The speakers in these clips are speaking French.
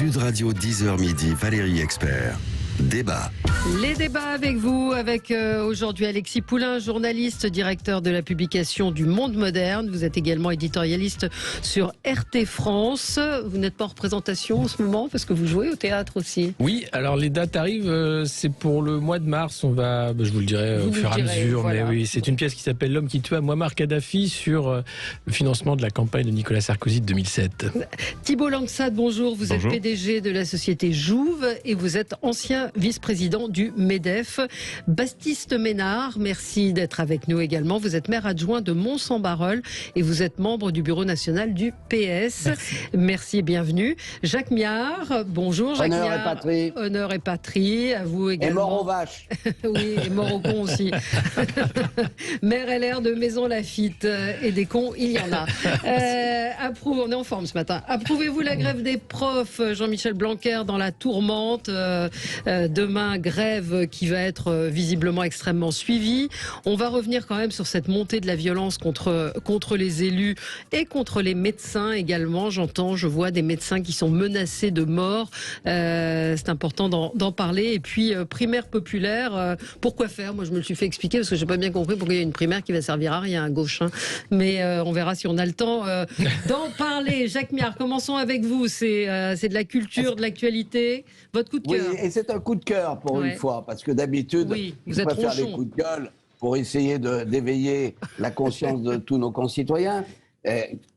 Sud Radio 10h midi, Valérie Expert. Débat. Les débats avec vous, avec aujourd'hui Alexis Poulain, journaliste, directeur de la publication du Monde Moderne. Vous êtes également éditorialiste sur RT France. Vous n'êtes pas en représentation en ce moment parce que vous jouez au théâtre aussi. Oui, alors les dates arrivent, c'est pour le mois de mars. On va, je vous le dirai au fur et à mesure. Voilà. Mais oui, c'est une pièce qui s'appelle L'homme qui tua Muammar Kadhafi sur le financement de la campagne de Nicolas Sarkozy de 2007. Thibault Langsat, bonjour. Vous êtes PDG de la société Jouve et vous êtes ancien vice-président du MEDEF. Baptiste Ménard, merci d'être avec nous également. Vous êtes maire adjoint de Mont-Saint-Barreul et vous êtes membre du bureau national du PS. Merci et bienvenue. Jacques Miard, bonjour Jacques Miard. Honneur et patrie. Honneur et patrie, à vous également. Et mort aux vaches. Oui, et mort aux cons aussi. Maire LR de Maison-Lafitte et des cons, il y en a. On est en forme ce matin. Approuvez-vous la grève des profs, Jean-Michel Blanquer, dans la tourmente demain, grève qui va être visiblement extrêmement suivie. On va revenir quand même sur cette montée de la violence contre les élus et contre les médecins également. Je vois des médecins qui sont menacés de mort. C'est important d'en parler. Et puis, primaire populaire, pourquoi faire? Moi, je me le suis fait expliquer parce que j'ai pas bien compris pourquoi il y a une primaire qui va servir à rien à gauche. Mais on verra si on a le temps d'en parler. Jacques Miard, commençons avec vous. C'est de la culture, de l'actualité. Votre coup de cœur. Oui, et c'est un coup de cœur pour une fois, parce que d'habitude, je préfère les coups de gueule pour essayer d'éveiller la conscience de tous nos concitoyens,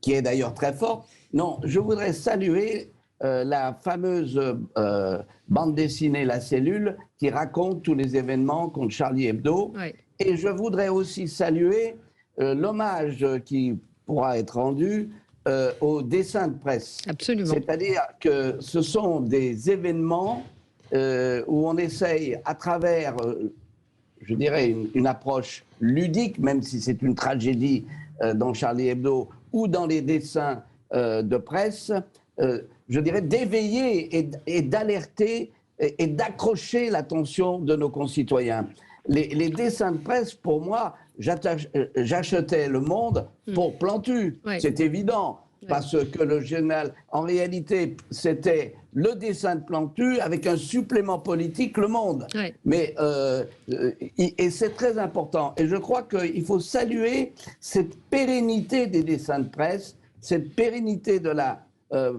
qui est d'ailleurs très forte. Non, je voudrais saluer la fameuse bande dessinée La Cellule qui raconte tous les événements contre Charlie Hebdo. Et je voudrais aussi saluer l'hommage qui pourra être rendu au dessin de presse. Absolument. C'est-à-dire que ce sont des événements où on essaye, à travers, je dirais, une approche ludique, même si c'est une tragédie dans Charlie Hebdo ou dans les dessins de presse, je dirais, d'éveiller et d'alerter et d'accrocher l'attention de nos concitoyens. Les dessins de presse, pour moi, j'achetais Le Monde pour Plantu, c'est évident, parce que le journal, en réalité, c'était le dessin de Plantu avec un supplément politique, Le Monde. Mais, et c'est très important. Et je crois qu'il faut saluer cette pérennité des dessins de presse, cette pérennité de la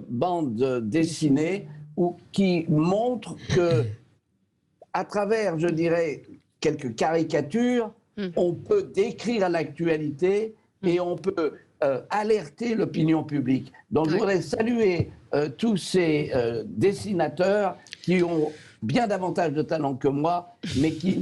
bande dessinée, qui montre que, à travers, je dirais, quelques caricatures, on peut décrire l'actualité et on peut alerter l'opinion publique. Donc je voudrais saluer tous ces dessinateurs qui ont bien davantage de talent que moi, mais qui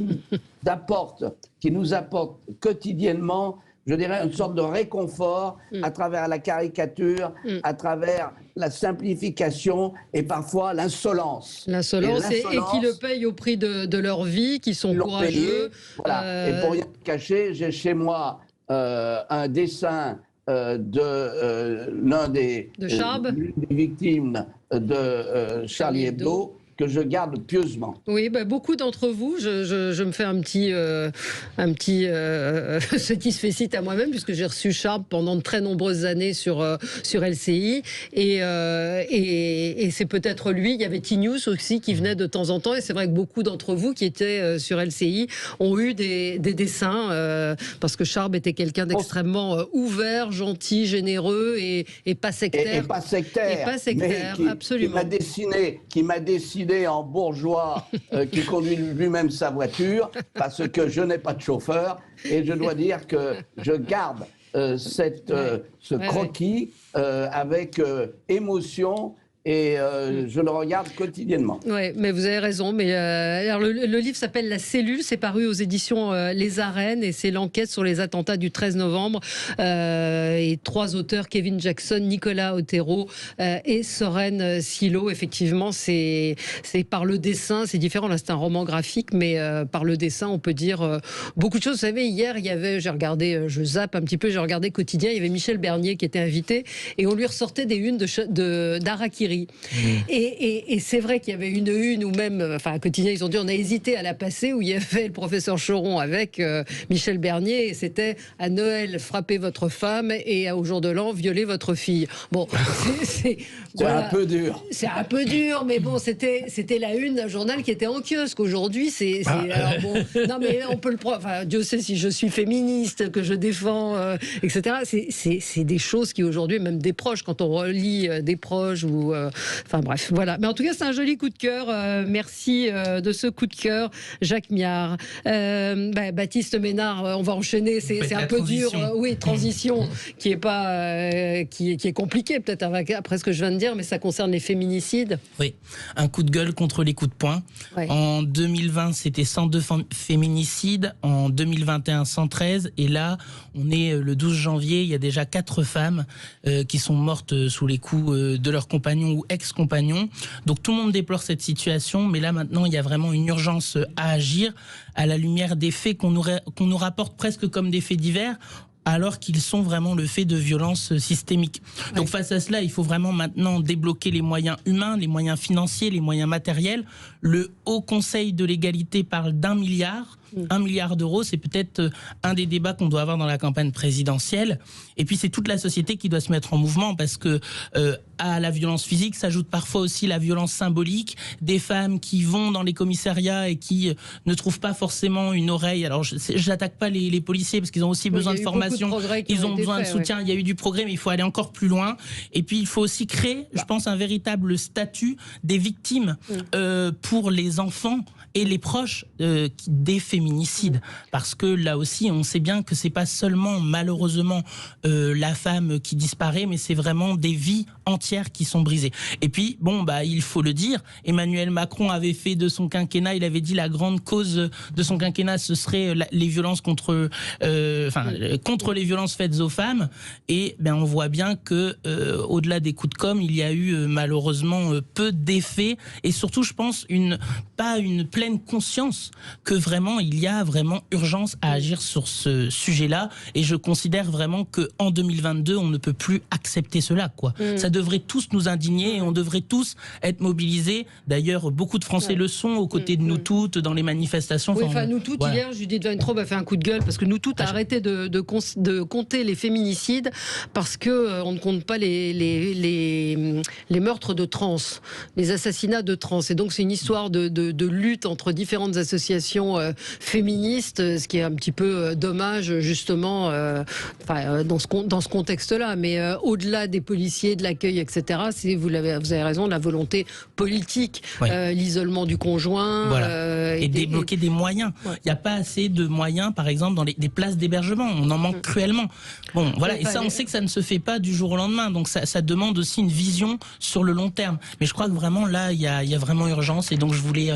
nous apportent quotidiennement, je dirais, une sorte de réconfort à travers la caricature, à travers la simplification et parfois l'insolence. L'insolence et qui le payent au prix de leur vie, qui sont courageux. Voilà. Et pour rien cacher, j'ai chez moi un dessin de l'une des victimes de Charlie Hebdo, que je garde pieusement. Oui, beaucoup d'entre vous, je me fais un petit satisfecit à moi-même, puisque j'ai reçu Charb pendant de très nombreuses années sur LCI, et c'est peut-être lui. Il y avait T-News aussi qui venait de temps en temps, et c'est vrai que beaucoup d'entre vous qui étaient sur LCI ont eu des dessins, parce que Charb était quelqu'un d'extrêmement ouvert, gentil, généreux, et pas sectaire. Et pas sectaire. Et pas sectaire, absolument. Qui m'a décidé en bourgeois qui conduit lui-même sa voiture, parce que je n'ai pas de chauffeur, et je dois dire que je garde ce croquis avec émotion, et je le regarde quotidiennement. Oui, mais vous avez raison. Mais alors le livre s'appelle La Cellule, c'est paru aux éditions Les Arènes, et c'est l'enquête sur les attentats du 13 novembre. Et 3 auteurs, Kevin Jackson, Nicolas Otero et Soren Silo. Effectivement, c'est par le dessin, c'est différent. Là, c'est un roman graphique, mais par le dessin, on peut dire beaucoup de choses. Vous savez, hier, j'ai regardé, je zappe un petit peu, j'ai regardé Quotidien, il y avait Michel Bernier qui était invité, et on lui ressortait des unes d'Harakiri. Valérie. Et c'est vrai qu'il y avait une ou même, un quotidien, ils ont dit, on a hésité à la passer, où il y avait le professeur Choron avec Michel Bernier, et c'était à Noël, frappez votre femme, et au jour de l'an, violez votre fille. Bon, c'est un peu dur. C'est un peu dur, mais bon, c'était la une d'un journal qui était en kiosque. Aujourd'hui, alors bon, non mais on peut le prendre. Enfin, Dieu sait si je suis féministe, que je défends, etc. C'est des choses qui aujourd'hui, même des proches, quand on relit des proches ou, enfin bref, voilà. Mais en tout cas, c'est un joli coup de cœur. Merci de ce coup de cœur, Jacques Miard. Baptiste Ménard, on va enchaîner. C'est un peu dur, oui, transition qui est pas, qui est compliquée peut-être après ce que je viens de dire, mais ça concerne les féminicides. Oui, un coup de gueule contre les coups de poing. Ouais. En 2020, c'était 102 féminicides. En 2021, 113. Et là, on est le 12 janvier. Il y a déjà 4 femmes qui sont mortes sous les coups de leurs compagnons ou ex-compagnons. Donc tout le monde déplore cette situation. Mais là, maintenant, il y a vraiment une urgence à agir à la lumière des faits qu'on nous rapporte presque comme des faits divers, alors qu'ils sont vraiment le fait de violences systémiques. Ouais. Donc face à cela, il faut vraiment maintenant débloquer les moyens humains, les moyens financiers, les moyens matériels. Le Haut Conseil de l'égalité parle d'1 milliard. 1 milliard d'euros, c'est peut-être un des débats qu'on doit avoir dans la campagne présidentielle. Et puis c'est toute la société qui doit se mettre en mouvement, parce que à la violence physique s'ajoute parfois aussi la violence symbolique, des femmes qui vont dans les commissariats et qui ne trouvent pas forcément une oreille. Alors je n'attaque pas les policiers, parce qu'ils ont aussi besoin de formation, ils ont besoin de soutien, il y a eu du progrès, mais il faut aller encore plus loin. Et puis il faut aussi créer, je pense, un véritable statut des victimes pour les enfants et les proches des féminicides, parce que là aussi on sait bien que c'est pas seulement malheureusement la femme qui disparaît, mais c'est vraiment des vies entières qui sont brisées. Et puis il faut le dire, Emmanuel Macron avait fait de son quinquennat, il avait dit la grande cause de son quinquennat ce serait les violences contre les violences faites aux femmes, et on voit bien que au-delà des coups de com', il y a eu malheureusement peu d'effets, et surtout je pense pas une pleine conscience que vraiment il y a vraiment urgence à agir sur ce sujet-là, et je considère vraiment qu'en 2022 on ne peut plus accepter cela, quoi. Ça devrait tous nous indigner, et on devrait tous être mobilisés. D'ailleurs beaucoup de Français le sont aux côtés de nous toutes dans les manifestations. Nous toutes, voilà. Hier Judith Weintraub a fait un coup de gueule parce que nous toutes a arrêté de compter les féminicides, parce que on ne compte pas les meurtres de trans, les assassinats de trans, et donc c'est une histoire de lutte entre différentes associations féministes, ce qui est un petit peu dommage justement dans ce contexte-là. Mais au-delà des policiers, de l'accueil, etc., vous avez raison, la volonté politique, l'isolement du conjoint, et débloquer des moyens. Il n'y a pas assez de moyens, par exemple, dans des places d'hébergement. On en manque cruellement. Bon, voilà. Et ça, on sait que ça ne se fait pas du jour au lendemain. Donc ça demande aussi une vision sur le long terme. Mais je crois que vraiment là, il y a vraiment urgence. Et donc je voulais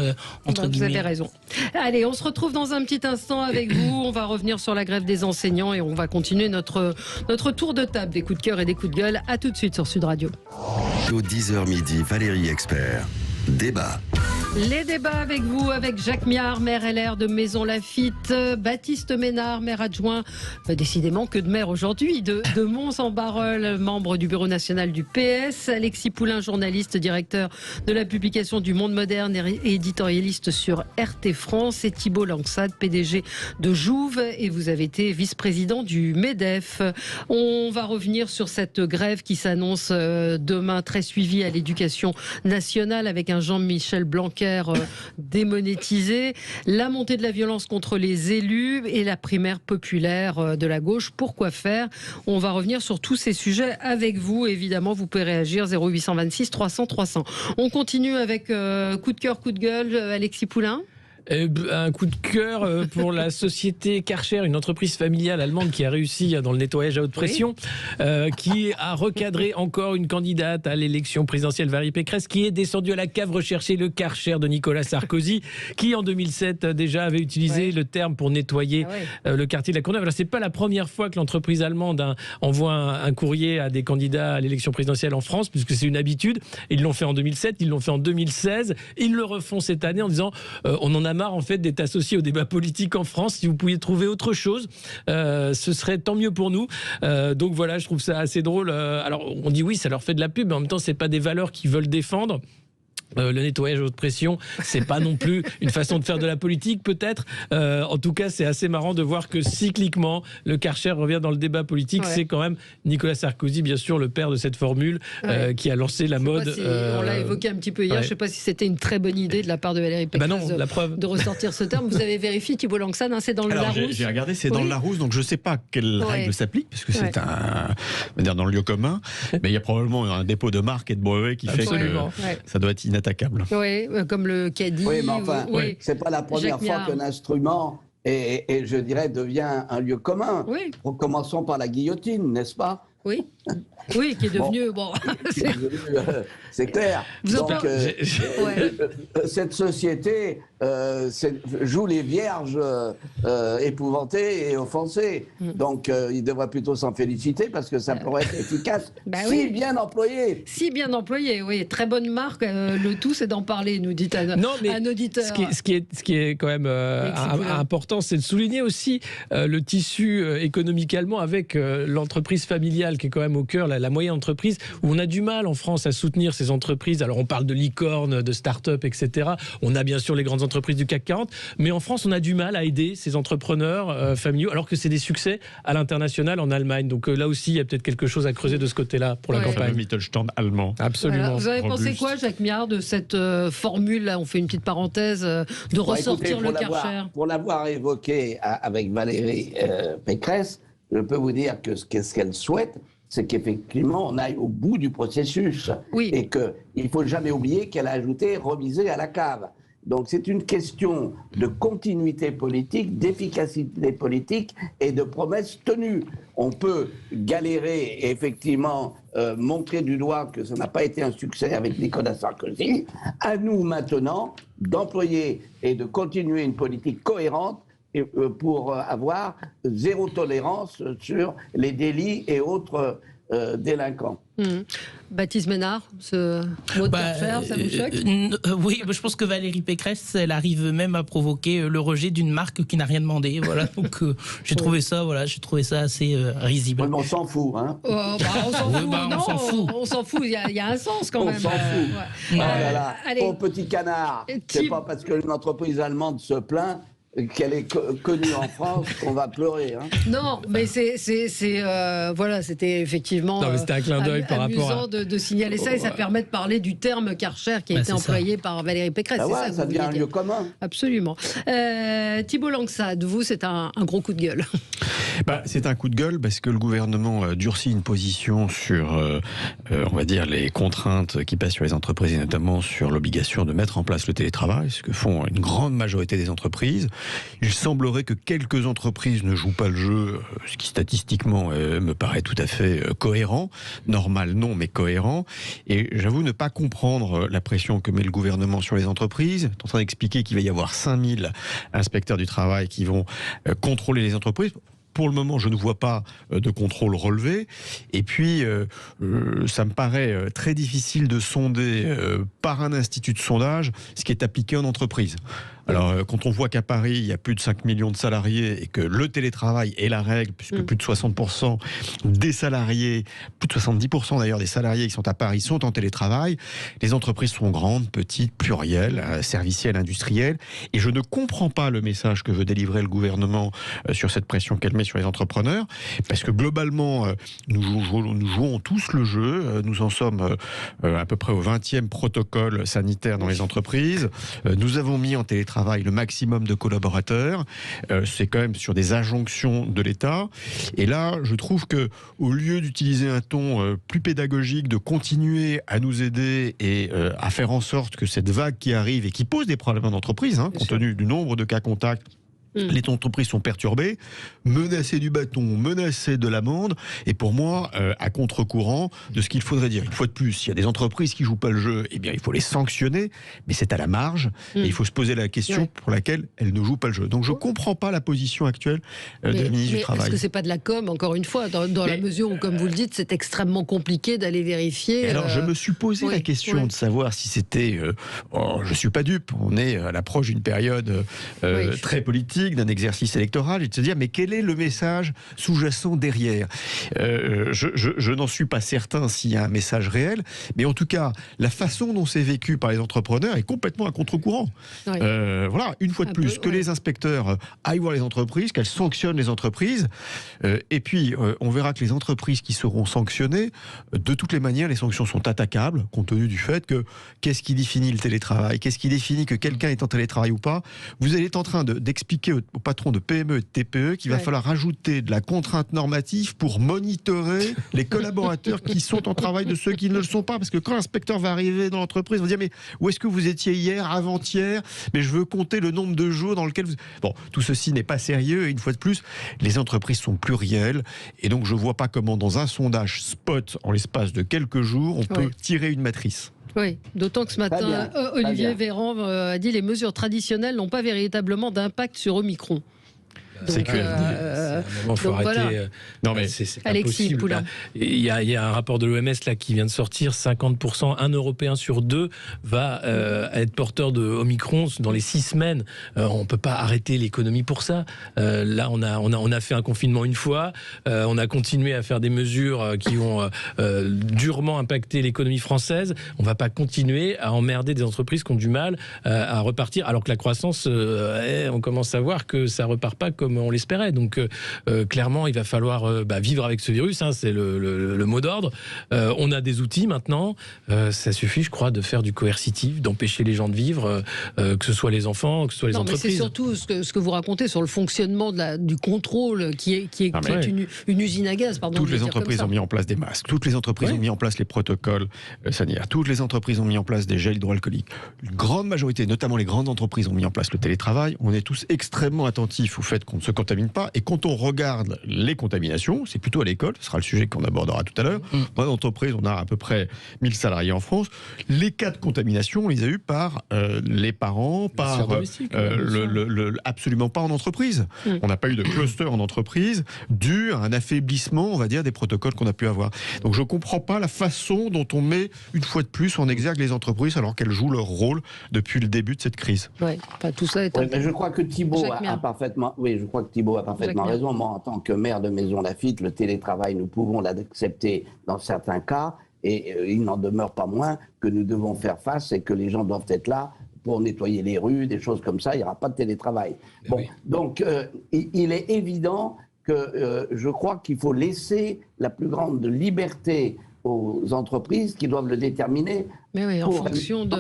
Vous avez raison. Allez, on se retrouve dans un petit instant avec vous. On va revenir sur la grève des enseignants et on va continuer notre tour de table des coups de cœur et des coups de gueule. À tout de suite sur Sud Radio. Au 10h midi, Valérie Expert. Débat. Les débats avec vous, avec Jacques Miard, maire LR de Maisons-Laffitte, Baptiste Ménard, maire adjoint, décidément que de maire aujourd'hui, de Mons-en-Barœul, membre du bureau national du PS, Alexis Poulain, journaliste, directeur de la publication du Monde Moderne et éditorialiste sur RT France, et Thibault Langsade, PDG de Jouve, et vous avez été vice-président du MEDEF. On va revenir sur cette grève qui s'annonce demain, très suivie à l'éducation nationale, avec un Jean-Michel Blanquer démonétisé, la montée de la violence contre les élus et la primaire populaire de la gauche. Pourquoi faire ? On va revenir sur tous ces sujets avec vous. Évidemment, vous pouvez réagir 0826 300 300. On continue avec coup de cœur, coup de gueule. Alexis Poulain. Un coup de cœur pour la société Karcher, une entreprise familiale allemande qui a réussi dans le nettoyage à haute pression, qui a recadré encore une candidate à l'élection présidentielle, Valérie Pécresse, qui est descendue à la cave rechercher le Karcher de Nicolas Sarkozy, qui en 2007 déjà avait utilisé le terme pour nettoyer le quartier de la Courneuve. Alors c'est pas la première fois que l'entreprise allemande envoie un courrier à des candidats à l'élection présidentielle en France, puisque c'est une habitude. Ils l'ont fait en 2007, ils l'ont fait en 2016, ils le refont cette année en disant on en a marre en fait d'être associé au débat politique en France. Si vous pouviez trouver autre chose, ce serait tant mieux pour nous. Donc voilà, je trouve ça assez drôle. Alors on dit oui, ça leur fait de la pub, mais en même temps, c'est pas des valeurs qu'ils veulent défendre. Le nettoyage à haute pression, c'est pas non plus une façon de faire de la politique, peut-être. En tout cas, c'est assez marrant de voir que cycliquement, le Karcher revient dans le débat politique. Ouais. C'est quand même Nicolas Sarkozy, bien sûr, le père de cette formule, qui a lancé la mode. On l'a évoqué un petit peu hier. Je ne sais pas si c'était une très bonne idée de la part de Valérie Pécresse la preuve. de ressortir ce terme. Vous avez vérifié, Thibault Langsana, hein, c'est dans le Larousse. J'ai regardé, c'est dans le Larousse, donc je ne sais pas quelle règle s'applique, parce que c'est dans le lieu commun. Mais il y a probablement un dépôt de marque et de brevet qui fait que ça doit être inattaquable. Oui, comme le caddie. Oui, mais enfin, c'est pas la première fois qu'un instrument, et je dirais, devient un lieu commun. Oui. Commençons par la guillotine, n'est-ce pas? Oui. Oui, qui est devenu... c'est clair. Donc, cette société joue les vierges épouvantées et offensées. Donc, il devrait plutôt s'en féliciter parce que ça pourrait être efficace bien employé. Si bien employé, oui. Très bonne marque. Le tout, c'est d'en parler, nous dit un auditeur. Ce qui est quand même important, c'est de souligner aussi le tissu économique allemand avec l'entreprise familiale qui est quand même au cœur, la moyenne entreprise, où on a du mal en France à soutenir ces entreprises. Alors on parle de licorne, de start-up, etc. On a bien sûr les grandes entreprises du CAC 40, mais en France on a du mal à aider ces entrepreneurs familiaux, alors que c'est des succès à l'international en Allemagne. Donc là aussi il y a peut-être quelque chose à creuser de ce côté-là pour la campagne. Le Mittelstand allemand. Absolument. Voilà. Vous avez pensé quoi, Jacques Miard, de cette formule, là, on fait une petite parenthèse, de ressortir le Karcher? Pour l'avoir évoqué avec Valérie Pécresse, je peux vous dire que ce qu'elle souhaite, c'est qu'effectivement, on aille au bout du processus. Oui. Et qu'il ne faut jamais oublier qu'elle a ajouté « remiser à la cave ». Donc c'est une question de continuité politique, d'efficacité politique et de promesses tenues. On peut galérer et effectivement montrer du doigt que ça n'a pas été un succès avec Nicolas Sarkozy. À nous maintenant d'employer et de continuer une politique cohérente pour avoir zéro tolérance sur les délits et autres délinquants. Baptiste Ménard, ce mot de Karcher, ça vous choque? Oui, je pense que Valérie Pécresse, elle arrive même à provoquer le rejet d'une marque qui n'a rien demandé. Voilà, donc j'ai trouvé ça assez risible. Ouais, mais on s'en fout, hein. On s'en fout. On s'en fout. Il y a un sens quand même. On s'en fout. Oh là là. Allez. Petit canard. C'est pas parce qu'une entreprise allemande se plaint qu'elle est connue en France qu'on va pleurer. Hein. Non, mais voilà, c'était effectivement c'était un clin d'œil par amusant rapport de signaler ça, et ça permet de parler du terme Karcher qui a été employé par Valérie Pécresse. Ça devient un lieu commun. Absolument. Thibault Langsana, vous, c'est un gros coup de gueule. C'est un coup de gueule parce que le gouvernement durcit une position sur, on va dire, les contraintes qui pèsent sur les entreprises et notamment sur l'obligation de mettre en place le télétravail, ce que font une grande majorité des entreprises. Il semblerait que quelques entreprises ne jouent pas le jeu, ce qui statistiquement me paraît tout à fait cohérent. Normal, non, mais cohérent. Et j'avoue ne pas comprendre la pression que met le gouvernement sur les entreprises. Il est en train d'expliquer qu'il va y avoir 5000 inspecteurs du travail qui vont contrôler les entreprises. Pour le moment, je ne vois pas de contrôle relevé. Et puis, ça me paraît très difficile de sonder par un institut de sondage ce qui est appliqué en entreprise. Alors, quand on voit qu'à Paris, il y a plus de 5 millions de salariés et que le télétravail est la règle, puisque plus de 60% des salariés, plus de 70% d'ailleurs des salariés qui sont à Paris sont en télétravail, les entreprises sont grandes, petites, plurielles, servicielles, industrielles. Et je ne comprends pas le message que veut délivrer le gouvernement sur cette pression qu'elle met sur les entrepreneurs, parce que globalement, nous jouons tous le jeu. Nous en sommes à peu près au 20e protocole sanitaire dans les entreprises. Nous avons mis en télétravail le maximum de collaborateurs. C'est quand même sur des injonctions de l'État. Et là, je trouve que au lieu d'utiliser un ton plus pédagogique, de continuer à nous aider et à faire en sorte que cette vague qui arrive et qui pose des problèmes en entreprise, compte tenu du nombre de cas contacts, Les entreprises sont perturbées, menacées du bâton, menacées de l'amende, et pour moi, à contre-courant de ce qu'il faudrait dire. Une fois de plus, s'il y a des entreprises qui jouent pas le jeu, eh bien, il faut les sanctionner, mais c'est à la marge, et il faut se poser la question pour laquelle elles ne jouent pas le jeu. Donc je comprends pas la position actuelle de la ministre du Travail. Est-ce que c'est pas de la com, encore une fois, dans la mesure où, comme vous le dites, c'est extrêmement compliqué d'aller vérifier. Alors je me suis posé la question de savoir si c'était... je suis pas dupe, on est à l'approche d'une période très politique, d'un exercice électoral, et de se dire mais quel est le message sous-jacent derrière. Je n'en suis pas certain s'il y a un message réel, mais en tout cas la façon dont c'est vécu par les entrepreneurs est complètement à contre-courant. Voilà, une fois de plus, que les inspecteurs aillent voir les entreprises, qu'elles sanctionnent les entreprises, et puis on verra que les entreprises qui seront sanctionnées, de toutes les manières les sanctions sont attaquables, compte tenu du fait que qu'est-ce qui définit le télétravail, qu'est-ce qui définit que quelqu'un est en télétravail ou pas. Vous allez être en train d'expliquer aux patrons de PME et de TPE qu'il va falloir rajouter de la contrainte normative pour monitorer les collaborateurs qui sont en travail de ceux qui ne le sont pas. Parce que quand l'inspecteur va arriver dans l'entreprise, il va dire mais où est-ce que vous étiez hier, avant-hier? Mais je veux compter le nombre de jours dans lequel vous... Bon, tout ceci n'est pas sérieux et une fois de plus, les entreprises sont plurielles et donc je ne vois pas comment dans un sondage spot en l'espace de quelques jours, on peut tirer une matrice. Oui, d'autant que ce matin, Olivier Véran a dit que les mesures traditionnelles n'ont pas véritablement d'impact sur Omicron. C'est que faut arrêter. Voilà. Non mais c'est pas Alexis possible. Poulain. Il y a un rapport de l'OMS là qui vient de sortir. 50%, un Européen sur deux va être porteur de Omicron dans les 6 semaines. On peut pas arrêter l'économie pour ça. Là, on a fait un confinement une fois. On a continué à faire des mesures qui ont durement impacté l'économie française. On va pas continuer à emmerder des entreprises qui ont du mal à repartir, alors que la croissance, on commence à voir que ça repart pas comme on l'espérait. Donc clairement, il va falloir vivre avec ce virus, hein, c'est le mot d'ordre. On a des outils maintenant. Ça suffit, je crois, de faire du coercitif, d'empêcher les gens de vivre, que ce soit les enfants, que ce soit les entreprises. Mais c'est surtout ce que vous racontez sur le fonctionnement du contrôle qui est une usine à gaz. Pardon, toutes les entreprises ont mis en place des masques. Toutes les entreprises ont mis en place les protocoles sanitaires. Toutes les entreprises ont mis en place des gels hydroalcooliques. Une grande majorité, notamment les grandes entreprises, ont mis en place le télétravail. On est tous extrêmement attentifs au fait qu'on ne se contamine pas. Et quand on regarde les contaminations, c'est plutôt à l'école, ce sera le sujet qu'on abordera tout à l'heure. Dans l'entreprise, on a à peu près 1000 salariés en France. Les cas de contamination, on les a eus par les parents, par absolument pas en entreprise. On n'a pas eu de cluster en entreprise dû à un affaiblissement, on va dire, des protocoles qu'on a pu avoir. Donc je ne comprends pas la façon dont on met une fois de plus en exergue les entreprises alors qu'elles jouent leur rôle depuis le début de cette crise. Tout ça est mais je crois que Thibault a parfaitement raison. Moi, en tant que maire de Maison Lafitte, le télétravail, nous pouvons l'accepter dans certains cas, et il n'en demeure pas moins que nous devons faire face et que les gens doivent être là pour nettoyer les rues, des choses comme ça. Il n'y aura pas de télétravail. Donc, il est évident que je crois qu'il faut laisser la plus grande liberté aux entreprises qui doivent le déterminer. Mais oui, en fonction de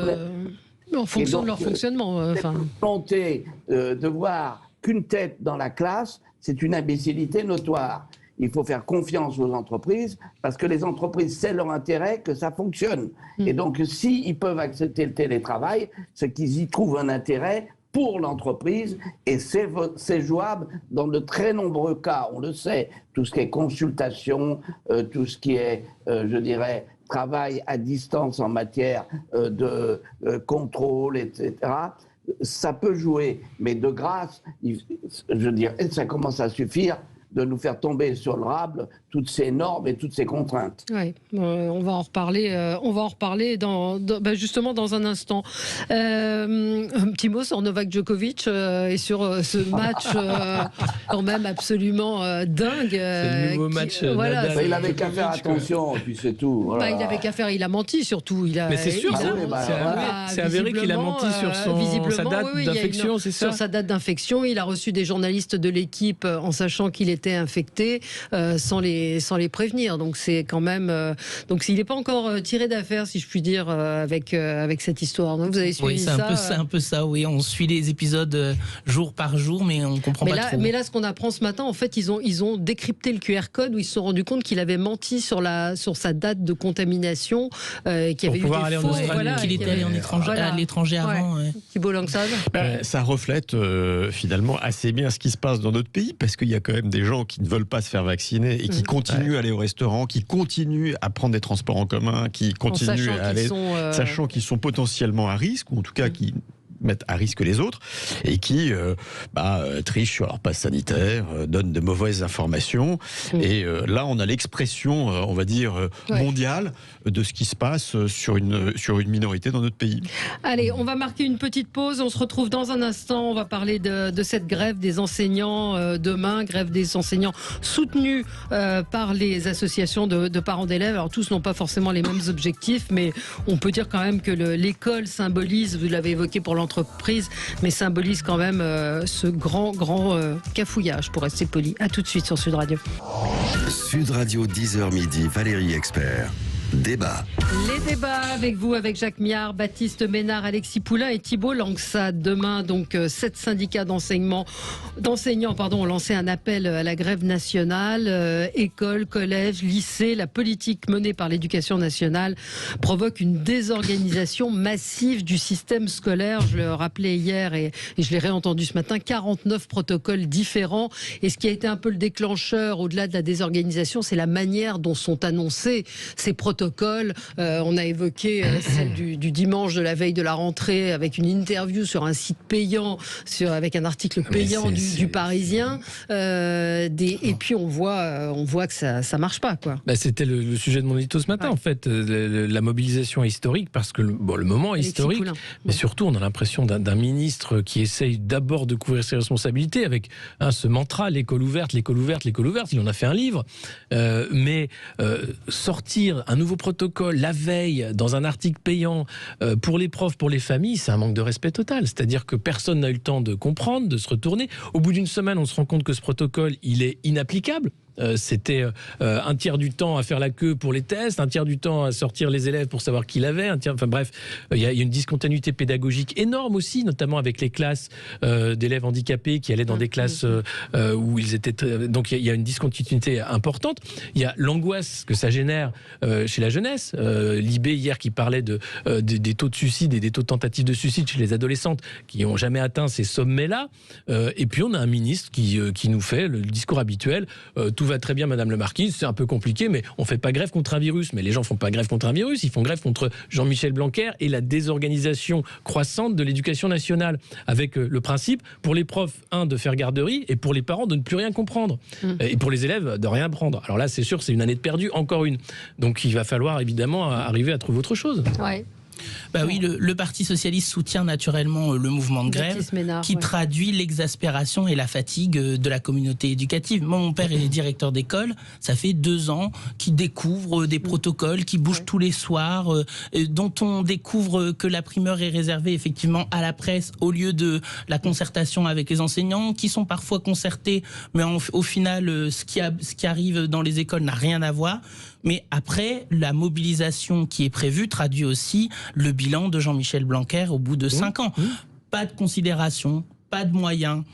leur fonctionnement. Volonté de voir qu'une tête dans la classe, c'est une imbécilité notoire. Il faut faire confiance aux entreprises parce que les entreprises, c'est leur intérêt que ça fonctionne. Et donc, s'ils peuvent accepter le télétravail, c'est qu'ils y trouvent un intérêt pour l'entreprise et c'est jouable dans de très nombreux cas. On le sait, tout ce qui est consultation, tout ce qui est, je dirais, travail à distance en matière de contrôle, etc., ça peut jouer, mais de grâce, je veux dire, ça commence à suffire de nous faire tomber sur le rable toutes ces normes et toutes ces contraintes. Oui, on va en reparler justement dans un instant. Un petit mot sur Novak Djokovic et sur ce match quand même absolument dingue. C'est le nouveau match. Il avait qu'à faire attention, et puis c'est tout. Voilà. Il avait qu'à faire, il a menti surtout. Mais c'est sûr, c'est avéré qu'il a menti sur sa date d'infection, c'est ça? Sur sa date d'infection, il a reçu des journalistes de l'équipe en sachant qu'il étaient infectés sans les prévenir. Donc c'est quand même... donc il n'est pas encore tiré d'affaire, si je puis dire, avec cette histoire. Donc, vous avez suivi ça. Oui, c'est un peu ça, oui. On suit les épisodes jour par jour, mais on ne comprend pas trop. Mais là, ce qu'on apprend ce matin, en fait, ils ont décrypté le QR code où ils se sont rendus compte qu'il avait menti sur sa date de contamination, qu'il y avait eu des faux... qu'il était allé à l'étranger avant. Ouais. Thibault Langsade. Ça reflète finalement assez bien ce qui se passe dans notre pays, parce qu'il y a quand même des gens qui ne veulent pas se faire vacciner et qui continuent à aller au restaurant, qui continuent à prendre des transports en commun, qui continuent à aller, sachant qu'ils sont potentiellement à risque, ou en tout cas qui mettent à risque les autres, et qui trichent sur leur passe sanitaire, donnent de mauvaises informations. Et là, on a l'expression, on va dire, mondiale de ce qui se passe sur une minorité dans notre pays. Allez, on va marquer une petite pause. On se retrouve dans un instant. On va parler de cette grève des enseignants demain, grève des enseignants soutenue par les associations de parents d'élèves. Alors, tous n'ont pas forcément les mêmes objectifs, mais on peut dire quand même que l'école symbolise, vous l'avez évoqué pour l'entreprise, mais symbolise quand même ce grand cafouillage, pour rester poli. À tout de suite sur Sud Radio. Sud Radio, 10h midi, Valérie Expert. Débat. Les débats avec vous, avec Jacques Miard, Baptiste Ménard, Alexis Poulain et Thibault Langsade. Demain, donc, 7 syndicats d'enseignants ont lancé un appel à la grève nationale. Écoles, collèges, lycées, la politique menée par l'éducation nationale provoque une désorganisation massive du système scolaire. Je le rappelais hier et je l'ai réentendu ce matin, 49 protocoles différents. Et ce qui a été un peu le déclencheur, au-delà de la désorganisation, c'est la manière dont sont annoncés ces protocoles. On a évoqué celle du dimanche de la veille de la rentrée avec une interview sur un site payant, avec un article payant du Parisien. Et puis on voit que ça marche pas, quoi. C'était le sujet de mon édito ce matin, en fait. La mobilisation est historique parce que le moment est historique, mais surtout on a l'impression d'un ministre qui essaye d'abord de couvrir ses responsabilités avec ce mantra, l'école ouverte, l'école ouverte, l'école ouverte. Il en a fait un livre, mais sortir un nouveau protocole la veille dans un article payant pour les profs, pour les familles, c'est un manque de respect total. C'est-à-dire que personne n'a eu le temps de comprendre, de se retourner. Au bout d'une semaine, on se rend compte que ce protocole, il est inapplicable. C'était un tiers du temps à faire la queue pour les tests, un tiers du temps à sortir les élèves pour savoir qui l'avait, bref, il y a une discontinuité pédagogique énorme aussi, notamment avec les classes d'élèves handicapés qui allaient dans des classes où ils étaient... Donc il y a une discontinuité importante. Il y a l'angoisse que ça génère chez la jeunesse. Libé hier qui parlait des taux de suicide et des taux de tentatives de suicide chez les adolescentes qui n'ont jamais atteint ces sommets-là. Et puis on a un ministre qui nous fait le discours habituel, tout va très bien, Madame le Marquise, c'est un peu compliqué, mais on fait pas grève contre un virus. Mais les gens font pas grève contre un virus, ils font grève contre Jean-Michel Blanquer et la désorganisation croissante de l'éducation nationale, avec le principe pour les profs, de faire garderie, et pour les parents de ne plus rien comprendre, et pour les élèves de rien prendre. Alors là, c'est sûr, c'est une année de perdue, encore une. Donc il va falloir évidemment arriver à trouver autre chose. Ouais. Oui, le Parti socialiste soutient naturellement le mouvement de grève qui traduit l'exaspération et la fatigue de la communauté éducative. Moi, mon père est directeur d'école, ça fait 2 ans qu'il découvre des protocoles qui bougent tous les soirs, dont on découvre que la primeur est réservée effectivement à la presse au lieu de la concertation avec les enseignants, qui sont parfois concertés, mais au final, ce qui arrive dans les écoles n'a rien à voir. Mais après, la mobilisation qui est prévue traduit aussi le bilan de Jean-Michel Blanquer au bout de 5 ans. Pas de considération, pas de moyens,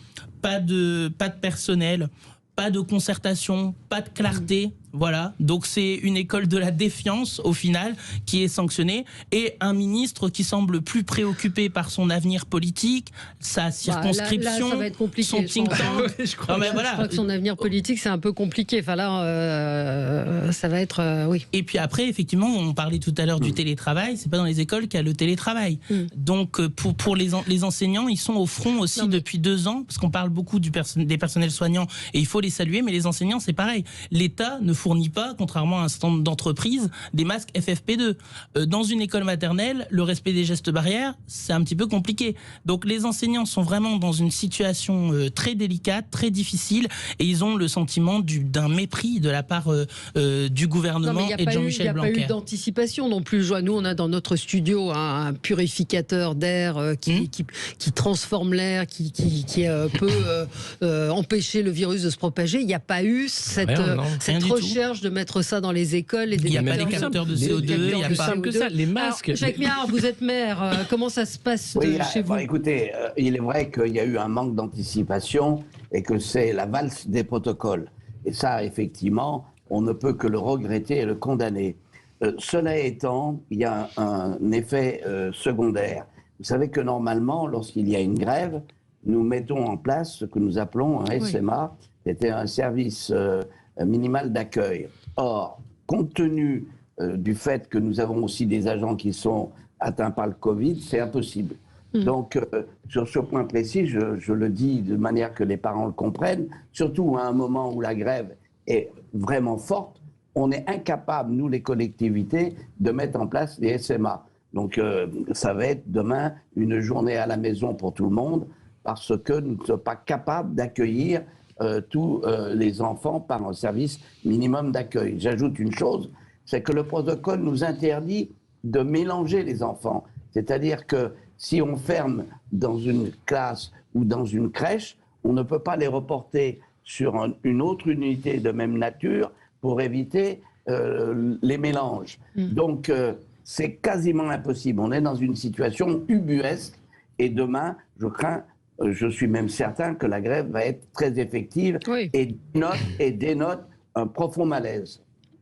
pas de personnel, pas de concertation, pas de clarté. Voilà, donc c'est une école de la défiance au final qui est sanctionnée, et un ministre qui semble plus préoccupé par son avenir politique, sa circonscription, là, ça va être compliqué, son think tank. Je crois que son avenir politique c'est un peu compliqué. Enfin là, ça va être oui. Et puis après, effectivement, on parlait tout à l'heure du télétravail. C'est pas dans les écoles qu'il y a le télétravail. Donc pour les enseignants, ils sont au front aussi depuis 2 ans, parce qu'on parle beaucoup des personnels soignants et il faut les saluer, mais les enseignants c'est pareil. L'État ne fournit pas, contrairement à un certain nombre d'entreprises, des masques FFP2. Dans une école maternelle, le respect des gestes barrières, c'est un petit peu compliqué. Donc les enseignants sont vraiment dans une situation très délicate, très difficile, et ils ont le sentiment d'un mépris de la part du gouvernement et de Jean-Michel Blanquer. Il n'y a pas eu d'anticipation non plus. Nous, on a dans notre studio un purificateur d'air qui transforme l'air, qui peut empêcher le virus de se propager. Il n'y a pas eu cette recherche de mettre ça dans les écoles. Il n'y a pas des capteurs de CO2. Il n'y a pas que ça. Les masques. Alors, Jacques Méhard, vous êtes maire. Comment ça se passe chez vous? Écoutez, il est vrai qu'il y a eu un manque d'anticipation et que c'est la valse des protocoles. Et ça, effectivement, on ne peut que le regretter et le condamner. Cela étant, il y a un effet secondaire. Vous savez que normalement, lorsqu'il y a une grève, nous mettons en place ce que nous appelons un SMA, c'était un service minimal d'accueil. Or, compte tenu du fait que nous avons aussi des agents qui sont atteints par le Covid, c'est impossible. Donc, sur ce point précis, je le dis de manière que les parents le comprennent, surtout à un moment où la grève est vraiment forte, on est incapable, nous les collectivités, de mettre en place les SMA. Donc ça va être demain une journée à la maison pour tout le monde, parce que nous ne sommes pas capables d'accueillir tous les enfants par un service minimum d'accueil. J'ajoute une chose, c'est que le protocole nous interdit de mélanger les enfants. C'est-à-dire que si on ferme dans une classe ou dans une crèche, on ne peut pas les reporter sur une autre unité de même nature pour éviter les mélanges. Donc, c'est quasiment impossible. On est dans une situation ubuesque et demain, je suis même certain que la grève va être très effective et dénote un profond malaise.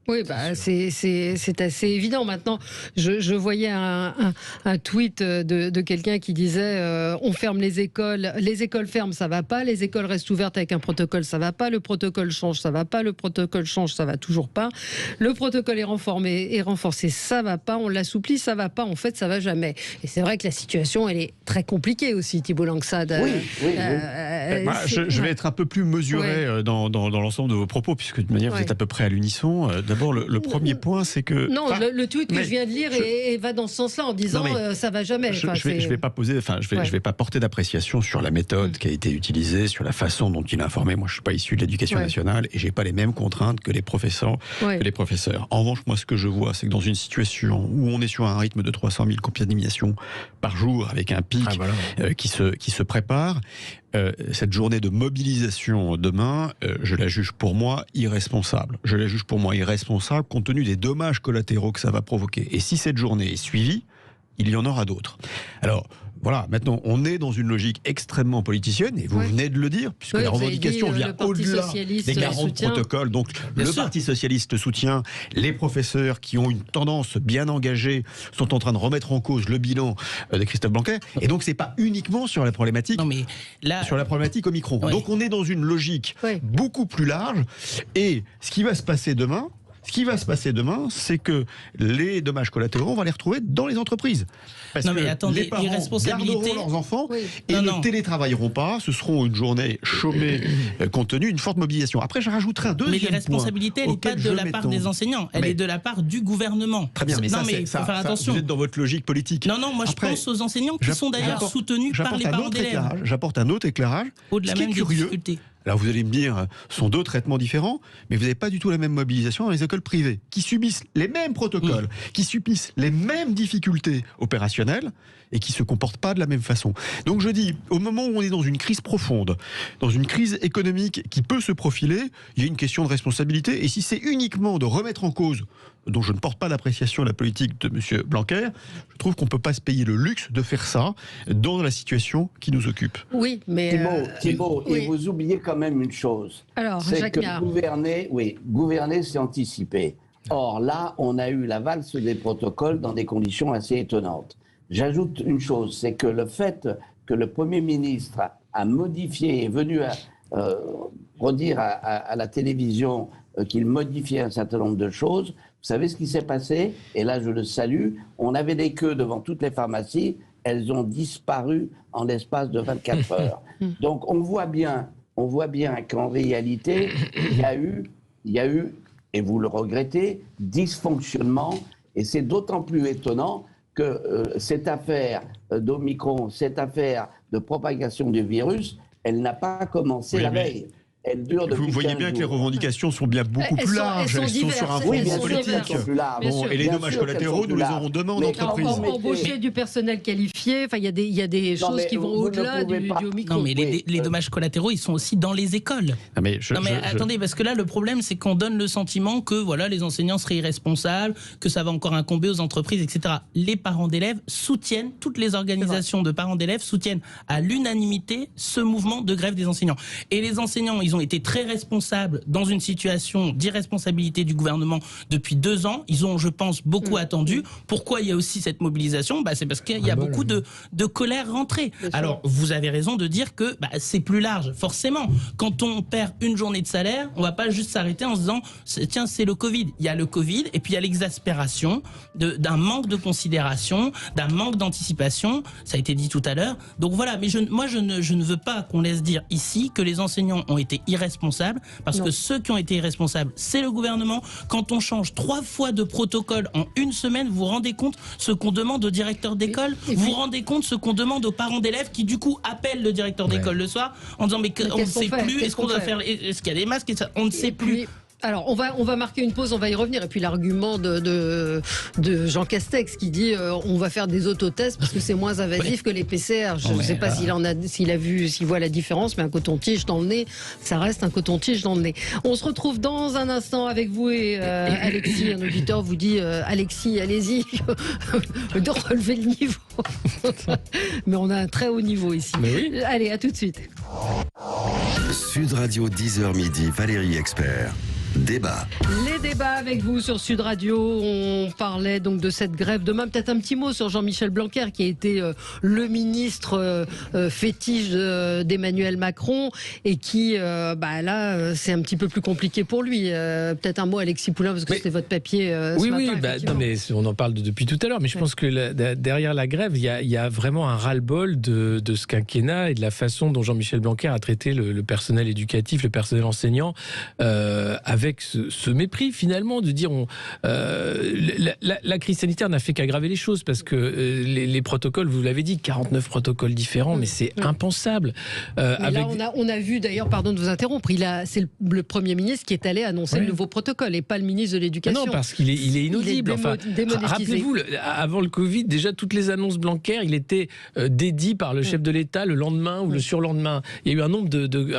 Oui, c'est assez évident maintenant. Je voyais un tweet de quelqu'un qui disait on ferme les écoles ferment, ça va pas, les écoles restent ouvertes avec un protocole, ça va pas, le protocole change, ça va pas, le protocole change, ça va toujours pas, le protocole est renforcé, ça va pas, on l'assouplit, ça va pas, en fait ça va jamais. Et c'est vrai que la situation elle est très compliquée aussi, Thibault Langsad. Oui. Je vais être un peu plus mesuré dans l'ensemble de vos propos, puisque de toute manière vous êtes à peu près à l'unisson. D'abord, le premier point, c'est que... Non, le tweet que je viens de lire va dans ce sens-là, en disant ça va jamais. Je vais pas porter d'appréciation sur la méthode qui a été utilisée, sur la façon dont il a informé. Moi, je suis pas issu de l'éducation nationale et j'ai pas les mêmes contraintes que les professeurs. En revanche, moi, ce que je vois, c'est que dans une situation où on est sur un rythme de 300 000 contaminations par jour, avec un pic qui se prépare, cette journée de mobilisation demain, je la juge pour moi irresponsable. Compte tenu des dommages collatéraux que ça va provoquer. Et si cette journée est suivie, il y en aura d'autres. Alors, voilà, maintenant, on est dans une logique extrêmement politicienne, et vous venez de le dire, puisque la revendication vient au-delà des 40 protocoles. Donc, le Parti Socialiste soutient, les professeurs qui ont une tendance bien engagée sont en train de remettre en cause le bilan de Christophe Blanquer. Et donc, c'est pas uniquement sur la problématique, sur la problématique Omicron. Donc, on est dans une logique beaucoup plus large, et ce qui va se passer demain, c'est que les dommages collatéraux, on va les retrouver dans les entreprises. Parce que les parents garderont leurs enfants et ne télétravailleront pas. Ce seront une journée chômée compte tenu d'une forte mobilisation. Après, je rajouterai un deuxième point. Mais l'irresponsabilité, elle n'est pas de la part des enseignants, elle est de la part du gouvernement. Très bien, mais il faut faire attention. Vous êtes dans votre logique politique. Non, moi je pense aux enseignants qui sont d'ailleurs soutenus par les parents d'élèves. J'apporte un autre éclarage. Au-delà même des difficultés. Alors vous allez me dire, ce sont deux traitements différents, mais vous n'avez pas du tout la même mobilisation dans les écoles privées, qui subissent les mêmes protocoles, qui subissent les mêmes difficultés opérationnelles, et qui ne se comportent pas de la même façon. Donc je dis, au moment où on est dans une crise profonde, dans une crise économique qui peut se profiler, il y a une question de responsabilité, et si c'est uniquement de remettre en cause, dont je ne porte pas l'appréciation de la politique de M. Blanquer, je trouve qu'on ne peut pas se payer le luxe de faire ça dans la situation qui nous occupe. Oui, mais... Thibault, et vous oubliez quand même une chose. Alors, c'est Jacques que Méhard. gouverner, c'est anticiper. Or, là, on a eu la valse des protocoles dans des conditions assez étonnantes. J'ajoute une chose, c'est que le fait que le Premier ministre a modifié, est venu redire à la télévision qu'il modifiait un certain nombre de choses. Vous savez ce qui s'est passé? Et là, je le salue. On avait des queues devant toutes les pharmacies. Elles ont disparu en l'espace de 24 heures. Donc, on voit bien qu'en réalité, il y a eu et vous le regrettez, dysfonctionnement, et c'est d'autant plus étonnant que cette affaire d'Omicron, cette affaire de propagation du virus, elle n'a pas commencé la veille. Elle dure depuis 15 jours. Vous voyez bien que les revendications sont bien beaucoup plus larges. Elles sont sur un fond politique. Bon, et les dommages collatéraux, nous les aurons demain en entreprise. Embaucher du personnel qualifié, il y a des choses qui vont au-delà du Omicron. Non, mais les dommages collatéraux, ils sont aussi dans les écoles. Non, mais attendez, parce que là, le problème, c'est qu'on donne le sentiment que voilà, les enseignants seraient irresponsables, que ça va encore incomber aux entreprises, etc. Les parents d'élèves soutiennent, toutes les organisations de parents d'élèves soutiennent à l'unanimité ce mouvement de grève des enseignants. Et les enseignants, ils ont été très responsables dans une situation d'irresponsabilité du gouvernement depuis 2 ans. Ils ont, je pense, beaucoup attendu. Pourquoi il y a aussi cette mobilisation ? C'est parce qu'il y a beaucoup de colère rentrée. Alors, vous avez raison de dire que c'est plus large. Forcément, quand on perd une journée de salaire, on ne va pas juste s'arrêter en se disant tiens, c'est le Covid. Il y a le Covid et puis il y a l'exaspération d'un manque de considération, d'un manque d'anticipation. Ça a été dit tout à l'heure. Donc voilà, mais je ne veux pas qu'on laisse dire ici que les enseignants ont été irresponsables, parce que ceux qui ont été irresponsables, c'est le gouvernement. Quand on change 3 fois de protocole en une semaine, vous vous rendez compte ce qu'on demande aux directeurs d'école, vous vous rendez compte ce qu'on demande aux parents d'élèves qui du coup appellent le directeur d'école le soir en disant mais on ne sait plus, est-ce qu'on doit faire, est-ce qu'il y a des masques, et ça, on ne sait plus. Alors, on va marquer une pause, on va y revenir. Et puis l'argument de Jean Castex qui dit on va faire des autotests parce que c'est moins invasif que les PCR. Je ne sais pas s'il voit la différence, mais un coton-tige dans le nez, ça reste un coton-tige dans le nez. On se retrouve dans un instant avec vous et Alexis. Un auditeur vous dit Alexis, allez-y, de relever le niveau. Mais on a un très haut niveau ici. Oui. Allez, à tout de suite. Sud Radio 10h midi, Valérie Expert. Débat. Les débats avec vous sur Sud Radio. On parlait donc de cette grève. Demain, peut-être un petit mot sur Jean-Michel Blanquer, qui a été le ministre fétiche d'Emmanuel Macron et qui, là, c'est un petit peu plus compliqué pour lui. Peut-être un mot, Alexis Poulain, parce que c'était votre papier ce matin. Non, mais on en parle depuis tout à l'heure, mais je pense que derrière la grève, il y a vraiment un ras-le-bol de ce quinquennat et de la façon dont Jean-Michel Blanquer a traité le personnel éducatif, le personnel enseignant, avec ce mépris finalement de dire la crise sanitaire n'a fait qu'aggraver les choses parce que les protocoles, vous l'avez dit, 49 protocoles différents, mais c'est impensable. Là, on a vu d'ailleurs, pardon de vous interrompre, c'est le Premier ministre qui est allé annoncer le nouveau protocole et pas le ministre de l'Éducation. Non, parce qu'il est inaudible. Rappelez-vous, avant le Covid, déjà toutes les annonces Blanquer, il était dédié par le chef de l'État le lendemain ou le surlendemain. Il y a eu un nombre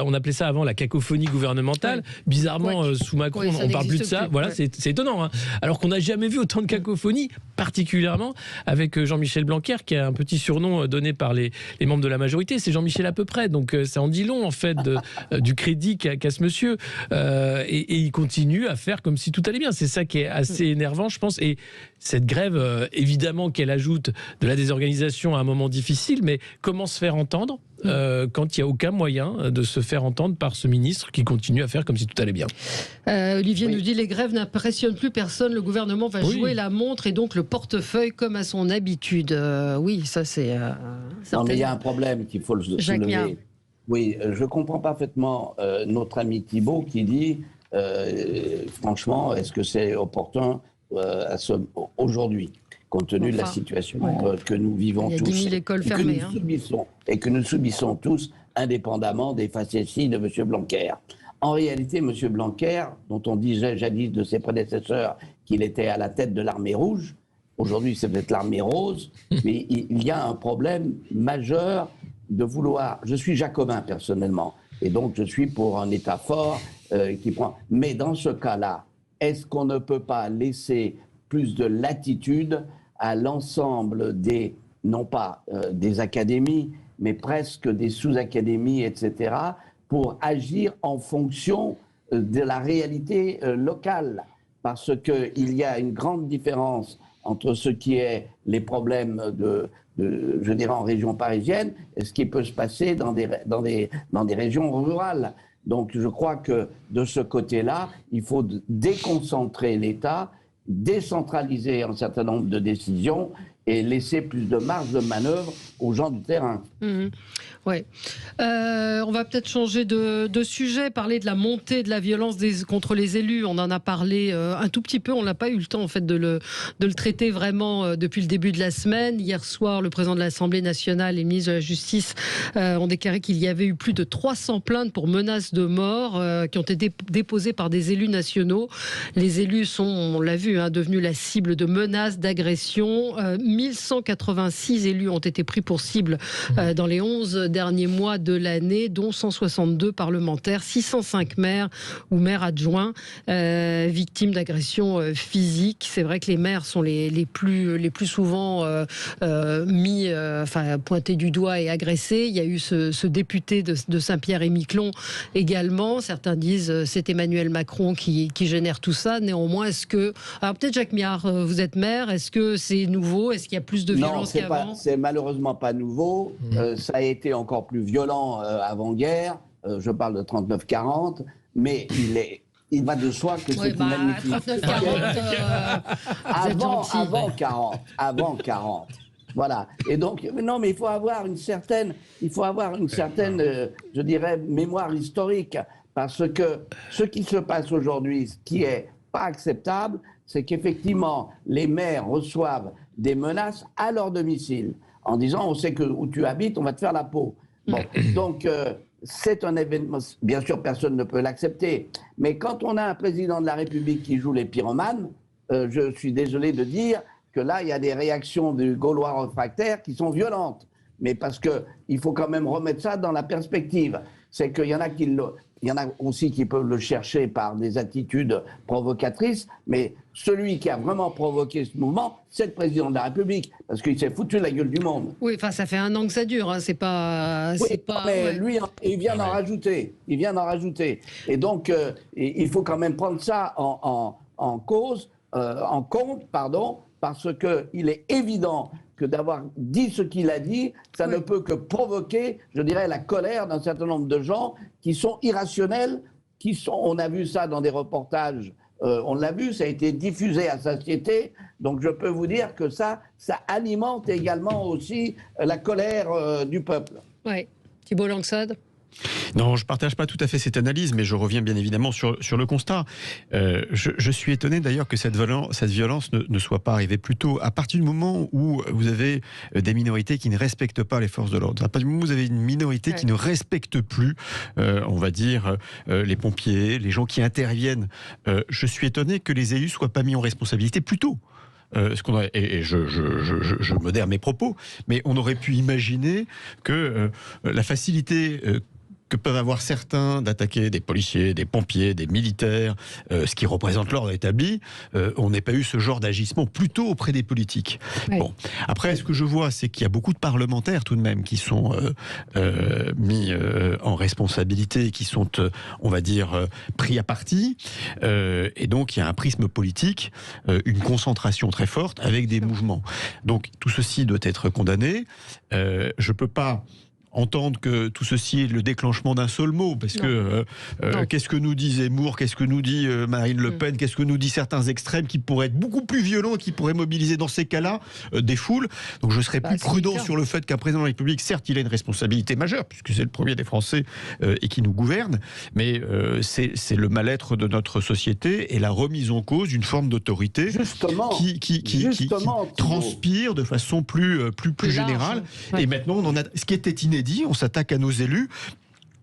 on appelait ça avant la cacophonie gouvernementale. Bizarrement, sous Macron, on ne parle plus de ça. Voilà, c'est étonnant. Alors qu'on n'a jamais vu autant de cacophonie, particulièrement avec Jean-Michel Blanquer, qui a un petit surnom donné par les membres de la majorité. C'est Jean-Michel à peu près. Donc ça en dit long, en fait, du crédit qu'a ce monsieur. Et il continue à faire comme si tout allait bien. C'est ça qui est assez énervant, je pense. Et cette grève, évidemment qu'elle ajoute de la désorganisation à un moment difficile, mais comment se faire entendre quand il n'y a aucun moyen de se faire entendre par ce ministre qui continue à faire comme si tout allait bien. Olivier nous dit les grèves n'impressionnent plus personne, le gouvernement va jouer la montre et donc le portefeuille comme à son habitude. Oui, ça c'est... non mais il y a un problème qu'il faut le soulever. Oui, je comprends parfaitement notre ami Thibault qui dit franchement, est-ce que c'est opportun aujourd'hui, compte tenu de la situation que nous vivons tous, 10 000 écoles fermées, et que nous subissons tous, indépendamment des facéties de M. Blanquer. En réalité, M. Blanquer, dont on disait jadis de ses prédécesseurs qu'il était à la tête de l'armée rouge, aujourd'hui c'est peut-être l'armée rose, mais il y a un problème majeur de vouloir... Je suis jacobin personnellement, et donc je suis pour un État fort qui prend... Mais dans ce cas-là, est-ce qu'on ne peut pas laisser plus de latitude à l'ensemble des, non pas des académies, mais presque des sous-académies, etc., pour agir en fonction de la réalité locale? Parce qu'il y a une grande différence entre ce qui est les problèmes je dirais, en région parisienne et ce qui peut se passer dans des régions rurales. Donc je crois que de ce côté-là, il faut déconcentrer l'État, décentraliser un certain nombre de décisions et laisser plus de marge de manœuvre aux gens du terrain. Ouais. On va peut-être changer de sujet, parler de la montée de la violence contre les élus. On en a parlé un tout petit peu, on n'a pas eu le temps en fait de le traiter vraiment depuis le début de la semaine. Hier soir, le président de l'Assemblée nationale et le ministre de la Justice ont déclaré qu'il y avait eu plus de 300 plaintes pour menaces de mort qui ont été déposées par des élus nationaux. Les élus sont, on l'a vu, devenus la cible de menaces, d'agressions. 1186 élus ont été pris pour cible dans les 11 derniers mois de l'année, dont 162 parlementaires, 605 maires ou maires adjoints victimes d'agressions physiques. C'est vrai que les maires sont les plus souvent pointés du doigt et agressés. Il y a eu ce député de Saint-Pierre-et-Miquelon également. Certains disent c'est Emmanuel Macron qui génère tout ça. Néanmoins, est-ce que... Alors peut-être Jacques Miard, vous êtes maire, est-ce que c'est nouveau? Est-ce qu'il y a plus de violence qu'avant? Non, c'est malheureusement pas nouveau. Ça a été encore plus violent avant-guerre. Je parle de 39-40, mais il va de soi que c'est inadmissible. 39-40, avant 40. Voilà. Et donc, non, mais il faut avoir une certaine, je dirais, mémoire historique. Parce que ce qui se passe aujourd'hui, ce qui est pas acceptable, c'est qu'effectivement, les maires reçoivent des menaces à leur domicile, en disant, on sait que où tu habites, on va te faire la peau. Bon, donc, c'est un événement, bien sûr, personne ne peut l'accepter. Mais quand on a un président de la République qui joue les pyromanes, je suis désolé de dire que là, il y a des réactions du Gaulois réfractaire qui sont violentes. Mais parce qu'il faut quand même remettre ça dans la perspective. C'est qu'il y en a il y en a aussi qui peuvent le chercher par des attitudes provocatrices, mais celui qui a vraiment provoqué ce mouvement, c'est le président de la République, parce qu'il s'est foutu la gueule du monde. Oui, enfin, ça fait un an que ça dure, c'est pas... mais lui, il vient d'en rajouter. Et donc, il faut quand même prendre ça en compte, parce qu'il est évident que d'avoir dit ce qu'il a dit, ça ne peut que provoquer, je dirais, la colère d'un certain nombre de gens qui sont irrationnels, on a vu ça dans des reportages, on l'a vu, ça a été diffusé à satiété, donc je peux vous dire que ça alimente également aussi la colère du peuple. Oui. Thibault Langsade. Non, je ne partage pas tout à fait cette analyse, mais je reviens bien évidemment sur le constat. Je suis étonné d'ailleurs que cette violence ne soit pas arrivée plus tôt. À partir du moment où vous avez des minorités qui ne respectent pas les forces de l'ordre, à partir du moment où vous avez une minorité qui ne respecte plus, on va dire, les pompiers, les gens qui interviennent, je suis étonné que les élus ne soient pas mis en responsabilité plus tôt. Je modère mes propos, mais on aurait pu imaginer que la facilité que peuvent avoir certains d'attaquer des policiers, des pompiers, des militaires, ce qui représente l'ordre établi, on n'ait pas eu ce genre d'agissement plutôt auprès des politiques. Oui. Bon. Après, ce que je vois, c'est qu'il y a beaucoup de parlementaires tout de même qui sont mis en responsabilité, qui sont, on va dire, pris à partie. Et donc, il y a un prisme politique, une concentration très forte avec des mouvements. Donc, tout ceci doit être condamné. Je ne peux pas entendre que tout ceci est le déclenchement d'un seul mot, parce que qu'est-ce que nous dit Zemmour, qu'est-ce que nous dit Marine Le Pen, qu'est-ce que nous dit certains extrêmes qui pourraient être beaucoup plus violents, qui pourraient mobiliser dans ces cas-là des foules. Donc je serais plus prudent sur le fait qu'un président de la République, certes, il a une responsabilité majeure, puisque c'est le premier des Français et qui nous gouverne, mais c'est le mal-être de notre société et la remise en cause d'une forme d'autorité qui transpire de façon plus générale. Et maintenant, ce qui était inédit, on s'attaque à nos élus.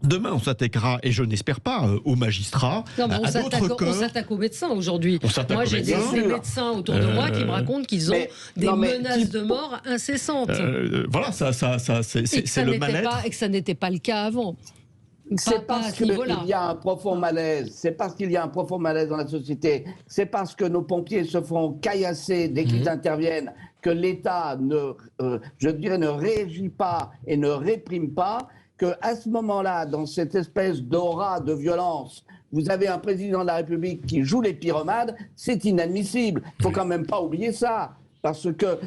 Demain, on s'attaquera, et je n'espère pas, aux magistrats, à d'autres corps. On s'attaque aux médecins aujourd'hui. Moi, j'ai des médecins autour de moi qui me racontent qu'ils ont des menaces de mort incessantes. Voilà, c'est le mal-être. Et que ça n'était pas le cas avant. C'est parce qu'il y a un profond malaise. C'est parce qu'il y a un profond malaise dans la société. C'est parce que nos pompiers se font caillasser dès qu'ils interviennent que l'État ne réagit pas et ne réprime pas, qu'à ce moment-là, dans cette espèce d'aura de violence, vous avez un président de la République qui joue les pyromanes, c'est inadmissible. Il ne faut quand même pas oublier ça. Parce que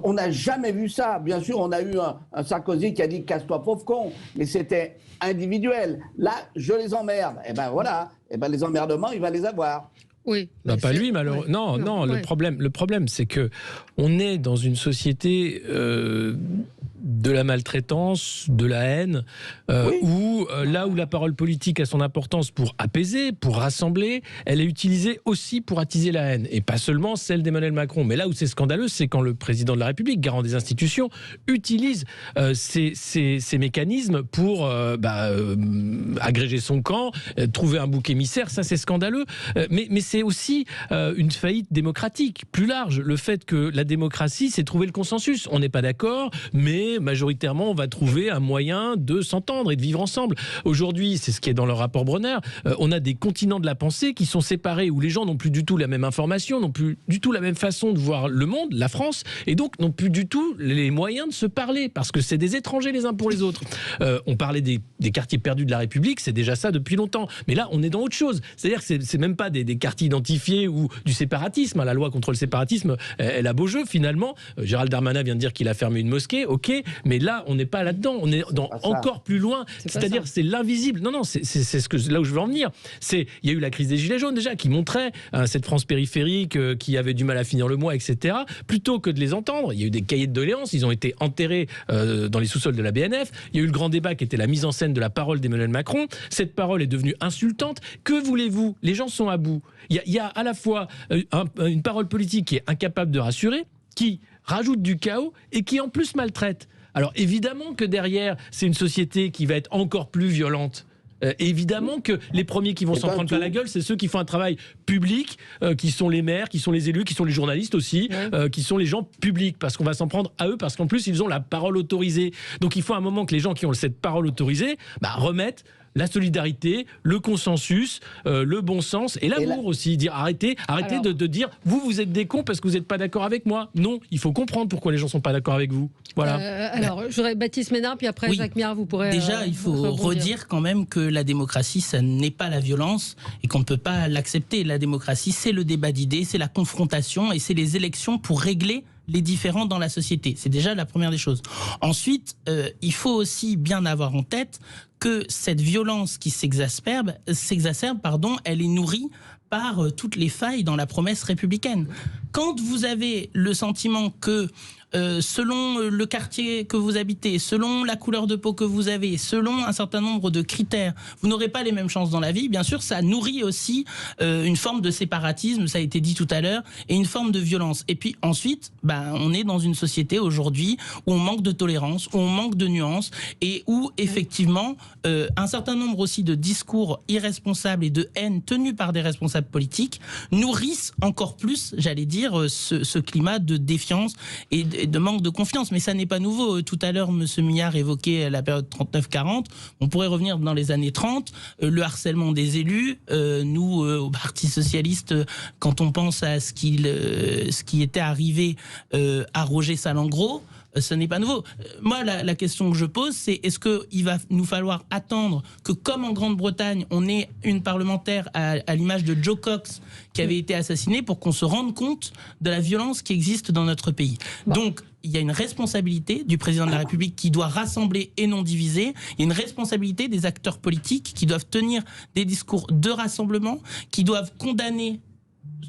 on n'a jamais vu ça. Bien sûr, on a eu un Sarkozy qui a dit « casse-toi pauvre con », mais c'était individuel. Là, je les emmerde. Et ben voilà, les emmerdements, il va les avoir. Oui. Non, pas lui, malheureusement. Non, ouais. le problème, c'est que on est dans une société de la maltraitance, de la haine, où là où la parole politique a son importance pour apaiser, pour rassembler, elle est utilisée aussi pour attiser la haine, et pas seulement celle d'Emmanuel Macron. Mais là où c'est scandaleux, c'est quand le président de la République, garant des institutions, utilise ces mécanismes pour agréger son camp, trouver un bouc émissaire. Ça, c'est scandaleux. Mais c'est aussi une faillite démocratique plus large. Le fait que la démocratie, c'est trouver le consensus. On n'est pas d'accord, mais majoritairement, on va trouver un moyen de s'entendre et de vivre ensemble. Aujourd'hui, c'est ce qui est dans le rapport Bronner, on a des continents de la pensée qui sont séparés, où les gens n'ont plus du tout la même information, n'ont plus du tout la même façon de voir le monde, la France, et donc n'ont plus du tout les moyens de se parler, parce que c'est des étrangers les uns pour les autres. On parlait des quartiers perdus de la République, c'est déjà ça depuis longtemps. Mais là, on est dans autre chose. C'est-à-dire que c'est même pas des quartiers identifiés ou du séparatisme. La loi contre le séparatisme, elle a beau jeu finalement. Gérald Darmanin vient de dire qu'il a fermé une mosquée, ok, mais là, on n'est pas là-dedans. On est encore plus loin. C'est-à-dire, c'est l'invisible. Non, c'est là où je veux en venir. Il y a eu la crise des Gilets jaunes déjà, qui montrait cette France périphérique qui avait du mal à finir le mois, etc. Plutôt que de les entendre, il y a eu des cahiers de doléances, ils ont été enterrés dans les sous-sols de la BNF. Il y a eu le grand débat qui était la mise en scène de la parole d'Emmanuel Macron. Cette parole est devenue insultante. Que voulez-vous? Les gens sont à bout. Il y a à la fois une parole politique qui est incapable de rassurer, qui rajoute du chaos et qui en plus maltraite. Alors évidemment que derrière, c'est une société qui va être encore plus violente. Évidemment que les premiers qui vont s'en prendre plein la gueule, c'est ceux qui font un travail public, qui sont les maires, qui sont les élus, qui sont les journalistes aussi, qui sont les gens publics, parce qu'on va s'en prendre à eux, parce qu'en plus ils ont la parole autorisée. Donc il faut un moment que les gens qui ont cette parole autorisée remettent la solidarité, le consensus, le bon sens et l'amour aussi. Dire arrêtez de dire vous êtes des cons parce que vous n'êtes pas d'accord avec moi. Non, il faut comprendre pourquoi les gens ne sont pas d'accord avec vous. Voilà. Alors, j'aurais Baptiste Ménard, puis après Jacques Mirard, vous pourrez. Déjà, il faut redire quand même que la démocratie, ça n'est pas la violence et qu'on ne peut pas l'accepter. La démocratie, c'est le débat d'idées, c'est la confrontation et c'est les élections pour régler les différends dans la société. C'est déjà la première des choses. Ensuite, il faut aussi bien avoir en tête que cette violence qui s'exacerbe, elle est nourrie par toutes les failles dans la promesse républicaine. Quand vous avez le sentiment que selon le quartier que vous habitez, selon la couleur de peau que vous avez, selon un certain nombre de critères, vous n'aurez pas les mêmes chances dans la vie, bien sûr, ça nourrit aussi une forme de séparatisme, ça a été dit tout à l'heure, et une forme de violence. Et puis ensuite, on est dans une société aujourd'hui où on manque de tolérance, où on manque de nuances, et où effectivement, un certain nombre aussi de discours irresponsables et de haine tenus par des responsables politiques nourrissent encore plus, j'allais dire, ce climat de défiance et de manque de confiance. Mais ça n'est pas nouveau. Tout à l'heure, M. Millard évoquait la période 39-40. On pourrait revenir dans les années 30. Le harcèlement des élus. Nous, au Parti Socialiste, quand on pense à ce qui était arrivé à Roger Salengro, ce n'est pas nouveau. Moi, la question que je pose, c'est est-ce qu'il va nous falloir attendre que, comme en Grande-Bretagne, on ait une parlementaire à l'image de Jo Cox qui avait été assassinée pour qu'on se rende compte de la violence qui existe dans notre pays. Donc, il y a une responsabilité du président de la République qui doit rassembler et non diviser. Il y a une responsabilité des acteurs politiques qui doivent tenir des discours de rassemblement, qui doivent condamner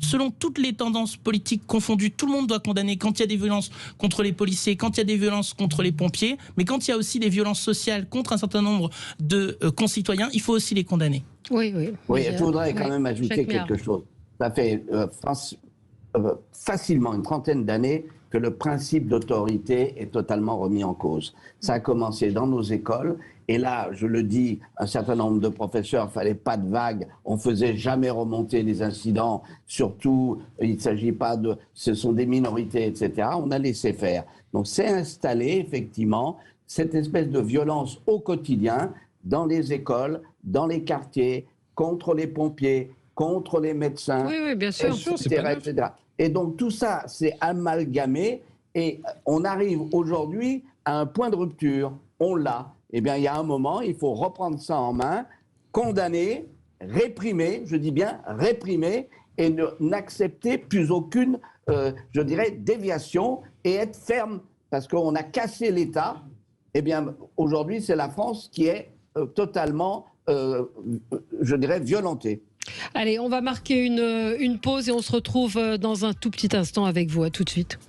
selon toutes les tendances politiques confondues. Tout le monde doit condamner quand il y a des violences contre les policiers, quand il y a des violences contre les pompiers, mais quand il y a aussi des violences sociales contre un certain nombre de concitoyens, il faut aussi les condamner. Oui, je voudrais quand même ajouter quelque chose. Ça fait facilement une trentaine d'années que le principe d'autorité est totalement remis en cause. Ça a commencé dans nos écoles, et là, je le dis, un certain nombre de professeurs, il ne fallait pas de vagues, on ne faisait jamais remonter les incidents, surtout, il ne s'agit pas de... ce sont des minorités, etc. On a laissé faire. Donc c'est installé, effectivement, cette espèce de violence au quotidien, dans les écoles, dans les quartiers, contre les pompiers, contre les médecins, oui, bien sûr, etc. Et donc tout ça, c'est amalgamé, et on arrive aujourd'hui à un point de rupture. On l'a. Eh bien, il y a un moment, il faut reprendre ça en main, condamner, réprimer, je dis bien réprimer, et n'accepter plus aucune, je dirais, déviation, et être ferme, parce qu'on a cassé l'État. Eh bien, aujourd'hui, c'est la France qui est totalement, je dirais, violentée. Allez, on va marquer une pause et on se retrouve dans un tout petit instant avec vous. À tout de suite.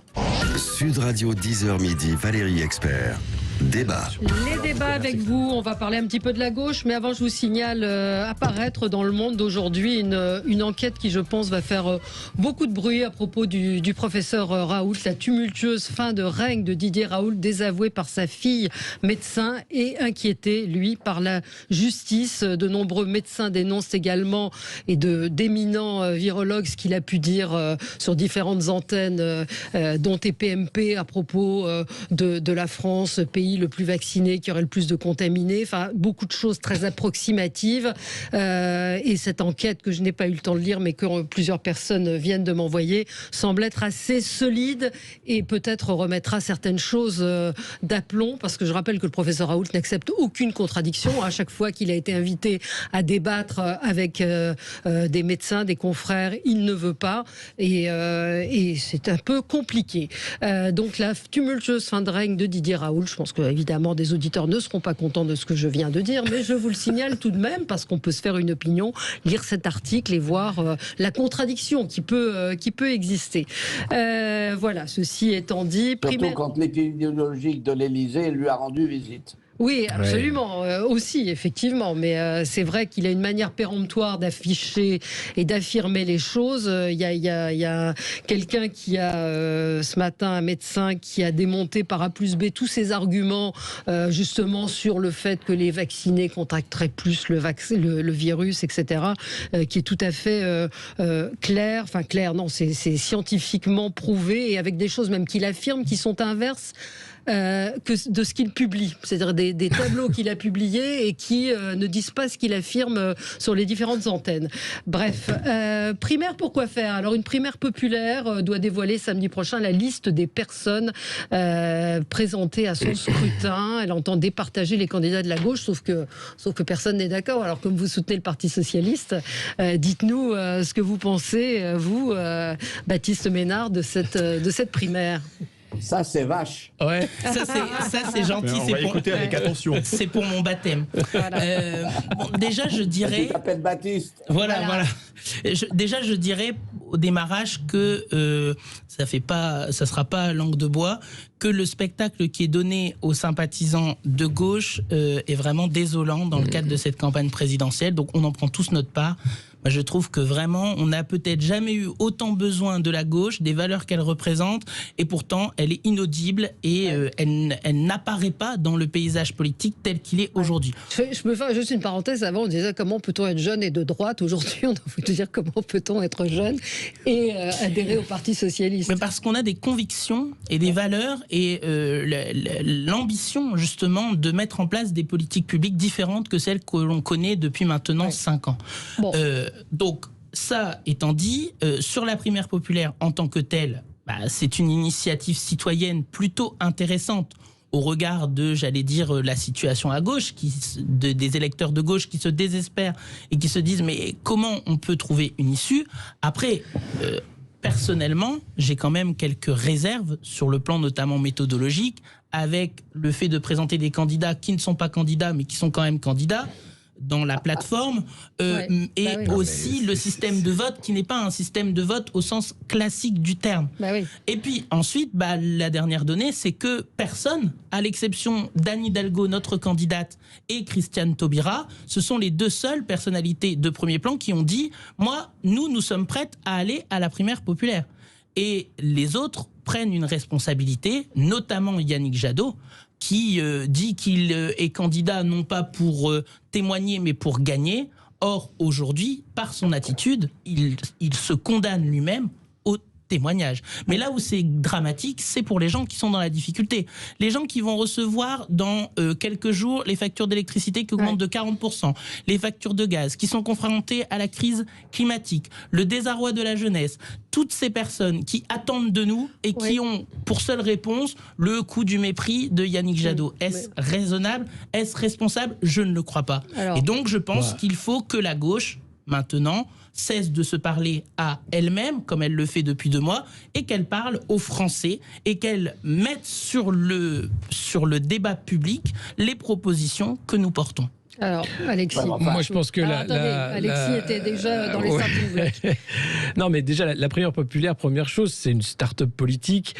Sud Radio 10h midi, Valérie Expert. Débat. Les débats avec vous, on va parler un petit peu de la gauche, mais avant je vous signale apparaître dans le monde d'aujourd'hui une enquête qui je pense va faire beaucoup de bruit à propos du professeur Raoult, la tumultueuse fin de règne de Didier Raoult, désavoué par sa fille médecin et inquiété lui par la justice. De nombreux médecins dénoncent également et d'éminents virologues ce qu'il a pu dire sur différentes antennes dont TPMP à propos de la France, pays le plus vacciné, qui aurait le plus de contaminés, enfin beaucoup de choses très approximatives. Et cette enquête que je n'ai pas eu le temps de lire, mais que plusieurs personnes viennent de m'envoyer, semble être assez solide et peut-être remettra certaines choses d'aplomb, parce que je rappelle que le professeur Raoult n'accepte aucune contradiction. À chaque fois qu'il a été invité à débattre avec des médecins, des confrères, il ne veut pas, et c'est un peu compliqué. Donc la tumultueuse fin de règne de Didier Raoult, je pense que évidemment des auditeurs ne seront pas contents de ce que je viens de dire, mais je vous le signale tout de même parce qu'on peut se faire une opinion, lire cet article et voir la contradiction qui peut exister. Voilà, ceci étant dit... Surtout quand l'épidémiologique de l'Élysée lui a rendu visite. Oui, absolument, aussi, effectivement. Mais c'est vrai qu'il a une manière péremptoire d'afficher et d'affirmer les choses. Il y a quelqu'un qui a, ce matin, un médecin qui a démonté par A plus B tous ses arguments, justement, sur le fait que les vaccinés contracteraient plus le virus, etc., qui est tout à fait clair. Enfin, clair, non, c'est scientifiquement prouvé, et avec des choses même qu'il affirme qui sont inverses que de ce qu'il publie, c'est-à-dire des tableaux qu'il a publiés et qui ne disent pas ce qu'il affirme sur les différentes antennes. Bref, primaire, pourquoi faire? Alors une primaire populaire doit dévoiler samedi prochain la liste des personnes présentées à son scrutin. Elle entend départager les candidats de la gauche, sauf que personne n'est d'accord. Alors comme vous soutenez le Parti Socialiste, dites-nous ce que vous pensez, vous, Baptiste Ménard, de cette primaire. Ça, c'est vache. Ouais. Ça, c'est gentil. On va écouter avec attention. C'est pour mon baptême. Voilà. Bon, déjà, je dirais... Tu t'appelles Baptiste. Voilà. Déjà, je dirais au démarrage que ça sera pas langue de bois, que le spectacle qui est donné aux sympathisants de gauche est vraiment désolant dans le cadre de cette campagne présidentielle. Donc, on en prend tous notre part. Moi, je trouve que vraiment, on n'a peut-être jamais eu autant besoin de la gauche, des valeurs qu'elle représente, et pourtant, elle est inaudible et elle n'apparaît pas dans le paysage politique tel qu'il est aujourd'hui. Je peux faire juste une parenthèse. Avant, on disait comment peut-on être jeune et de droite. Aujourd'hui, on doit vous dire comment peut-on être jeune et adhérer au Parti Socialiste. Mais parce qu'on a des convictions et des valeurs et l'ambition, justement, de mettre en place des politiques publiques différentes que celles que l'on connaît depuis maintenant 5 ans. Bon. Donc, ça étant dit, sur la primaire populaire en tant que telle, c'est une initiative citoyenne plutôt intéressante au regard de, j'allais dire, la situation à gauche, des électeurs de gauche qui se désespèrent et qui se disent mais comment on peut trouver une issue? Après, personnellement, j'ai quand même quelques réserves sur le plan notamment méthodologique, avec le fait de présenter des candidats qui ne sont pas candidats mais qui sont quand même candidats dans la plateforme, aussi le système de vote qui n'est pas un système de vote au sens classique du terme. Et puis ensuite, la dernière donnée, c'est que personne, à l'exception d'Anne Hidalgo, notre candidate, et Christiane Taubira, ce sont les deux seules personnalités de premier plan qui ont dit « nous sommes prêtes à aller à la primaire populaire ». Et les autres prennent une responsabilité, notamment Yannick Jadot, qui dit qu'il est candidat non pas pour témoigner, mais pour gagner. Or, aujourd'hui, par son attitude, il se condamne lui-même au témoignage. Mais là où c'est dramatique, c'est pour les gens qui sont dans la difficulté. Les gens qui vont recevoir dans quelques jours les factures d'électricité qui augmentent de 40%, les factures de gaz, qui sont confrontés à la crise climatique, le désarroi de la jeunesse, toutes ces personnes qui attendent de nous et qui ont pour seule réponse le coup du mépris de Yannick Jadot. Est-ce raisonnable? Est-ce responsable? Je ne le crois pas. Et donc je pense qu'il faut que la gauche, maintenant, cesse de se parler à elle-même, comme elle le fait depuis 2 mois, et qu'elle parle aux Français, et qu'elle mette sur le débat public les propositions que nous portons. Alors, Alexis. Moi, je pense que Alexis était déjà dans les starting blocks. Non, mais déjà, la primaire populaire, première chose, c'est une start-up politique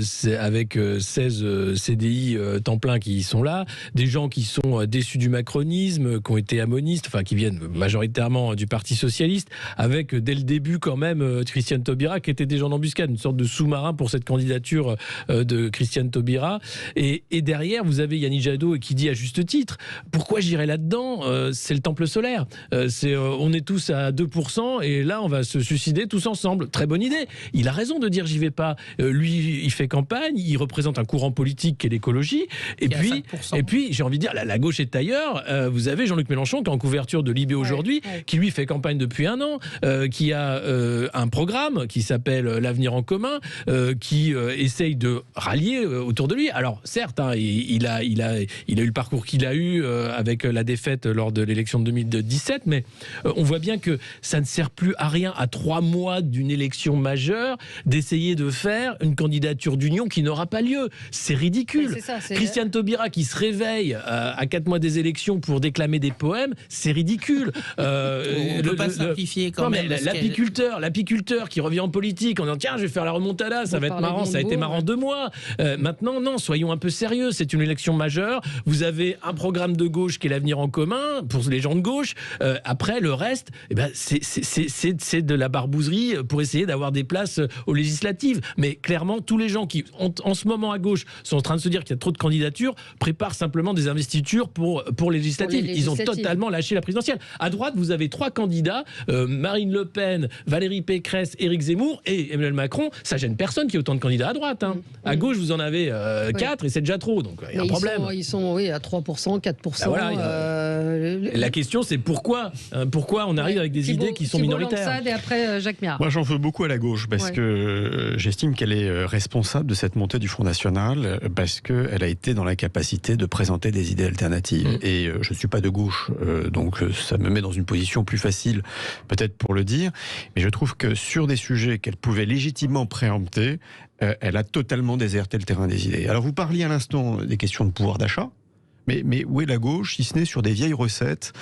c'est avec 16 CDI temps plein qui sont là, des gens qui sont déçus du macronisme, qui ont été amonistes, enfin qui viennent majoritairement du Parti socialiste, avec dès le début quand même Christiane Taubira qui était déjà en embuscade, une sorte de sous-marin pour cette candidature de Christiane Taubira. Et derrière, vous avez Yannick Jadot qui dit à juste titre, pourquoi j'irai là-dedans, c'est le temple solaire. On est tous à 2% et là, on va se suicider tous ensemble. Très bonne idée. Il a raison de dire j'y vais pas. Lui, il fait campagne, il représente un courant politique qui est l'écologie. Et puis, j'ai envie de dire, la gauche est ailleurs. Vous avez Jean-Luc Mélenchon qui est en couverture de Libé aujourd'hui, qui lui fait campagne depuis un an, qui a un programme qui s'appelle l'Avenir en commun, qui essaye de rallier autour de lui. Alors certes, il a eu le parcours qu'il a eu avec la défaite lors de l'élection de 2017, mais on voit bien que ça ne sert plus à rien à 3 mois d'une élection majeure d'essayer de faire une candidature d'union qui n'aura pas lieu. C'est ridicule. Christiane Taubira qui se réveille à 4 mois des élections pour déclamer des poèmes, c'est ridicule. On ne peut pas simplifier quand même. L'apiculteur qui revient en politique en disant tiens, je vais faire la remontada, ça va être marrant, ça a été marrant 2 mois. Maintenant, non, soyons un peu sérieux. C'est une élection majeure. Vous avez un programme de gauche qui est l'Avenir en commun pour les gens de gauche. Après, le reste, c'est de la barbouzerie pour essayer d'avoir des places aux législatives. Mais clairement, tous les gens qui, en ce moment à gauche, sont en train de se dire qu'il y a trop de candidatures, préparent simplement des investitures pour les législatives. Ils ont totalement lâché la présidentielle. À droite, vous avez 3 candidats, Marine Le Pen, Valérie Pécresse, Éric Zemmour et Emmanuel Macron. Ça gêne personne qu'il y ait autant de candidats à droite. À gauche, vous en avez 4 et c'est déjà trop. Donc il y a un problème. Ils sont à 3%, 4%. La question, c'est pourquoi on arrive avec des idées qui sont minoritaires. Et après Jacques Méard. Moi, j'en veux beaucoup à la gauche parce que j'estime qu'elle est responsable de cette montée du Front National parce qu'elle a été dans la capacité de présenter des idées alternatives. Et je ne suis pas de gauche, donc ça me met dans une position plus facile peut-être pour le dire. Mais je trouve que sur des sujets qu'elle pouvait légitimement préempter, elle a totalement déserté le terrain des idées. Alors vous parliez à l'instant des questions de pouvoir d'achat. Mais où est la gauche, si ce n'est sur des vieilles recettes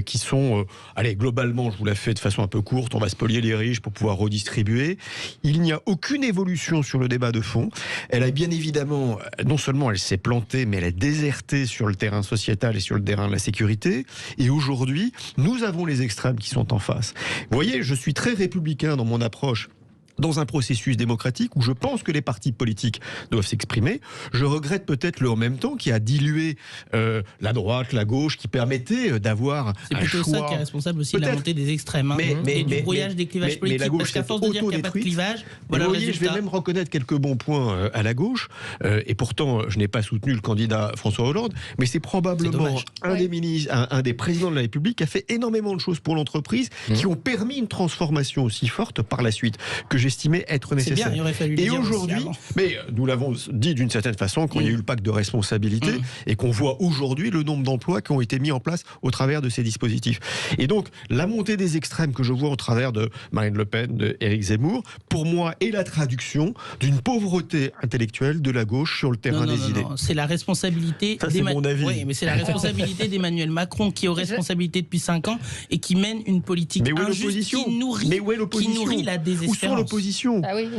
qui sont... allez, globalement, je vous la fais de façon un peu courte, on va spolier les riches pour pouvoir redistribuer. Il n'y a aucune évolution sur le débat de fond. Elle a bien évidemment, non seulement elle s'est plantée, mais elle a déserté sur le terrain sociétal et sur le terrain de la sécurité. Et aujourd'hui, nous avons les extrêmes qui sont en face. Vous voyez, je suis très républicain dans mon approche dans un processus démocratique où je pense que les partis politiques doivent s'exprimer. Je regrette peut-être le en même temps qui a dilué la droite, la gauche, qui permettait d'avoir un choix. C'est plutôt ça qui est responsable aussi de la montée des extrêmes et du brouillage des clivages politiques. Parce qu'à force de dire qu'il n'y a pas de clivage, voilà le résultat. Je vais même reconnaître quelques bons points à la gauche, et pourtant je n'ai pas soutenu le candidat François Hollande, mais c'est probablement des ministres, un des présidents de la République qui a fait énormément de choses pour l'entreprise qui ont permis une transformation aussi forte par la suite que j'estimais être nécessaire. Bien, il aurait fallu et aujourd'hui, mais nous l'avons dit d'une certaine façon quand il y a eu le pacte de responsabilité et qu'on voit aujourd'hui le nombre d'emplois qui ont été mis en place au travers de ces dispositifs. Et donc, la montée des extrêmes que je vois au travers de Marine Le Pen, de Éric Zemmour, pour moi, est la traduction d'une pauvreté intellectuelle de la gauche sur le terrain des idées. Non, c'est la responsabilité c'est la responsabilité d'Emmanuel Macron qui est aux responsabilités depuis 5 ans et qui mène une politique injuste qui nourrit la désespérance. Où sont l'opposition?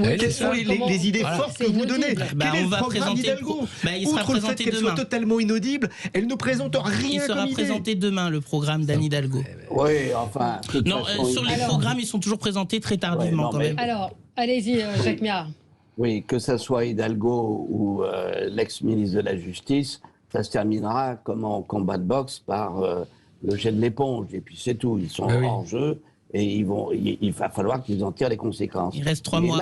Quelles sont les idées fortes que vous donnez? On va présenter il sera Outre le fait qu'elle soit totalement inaudible, elle ne présente rien. Il sera présenté demain, le programme d'Anne Hidalgo. Oui, enfin... Non, sur les programmes, ils sont toujours présentés très tardivement quand même. Alors, allez-y, Jacques Méard. Oui, que ça soit Hidalgo ou l'ex-ministre de la Justice, ça se terminera comme en combat de boxe par le jet de l'éponge. Et puis c'est tout, ils sont hors jeu. Et il va falloir qu'ils en tirent les conséquences. Il reste 3 mois.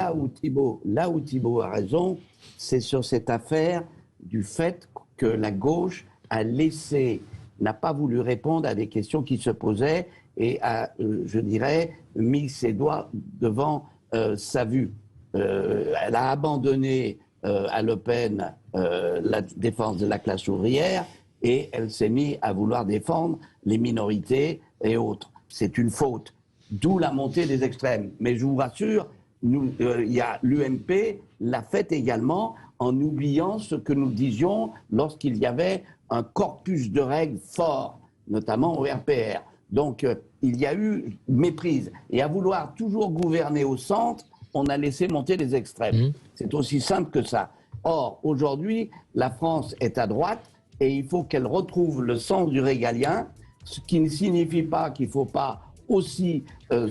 Là où Thibault a raison, c'est sur cette affaire du fait que la gauche n'a pas voulu répondre à des questions qui se posaient et a, je dirais, mis ses doigts devant sa vue. Elle a abandonné à Le Pen la défense de la classe ouvrière et elle s'est mise à vouloir défendre les minorités et autres. C'est une faute. D'où la montée des extrêmes. Mais je vous rassure, il y a l'UMP l'a fait également en oubliant ce que nous disions lorsqu'il y avait un corpus de règles fort. notamment au RPR. Donc, il y a eu méprise. Et à vouloir toujours gouverner au centre, on a laissé monter les extrêmes. C'est aussi simple que ça. Or, aujourd'hui, la France est à droite et il faut qu'elle retrouve le sens du régalien, ce qui ne signifie pas qu'il ne faut pas aussi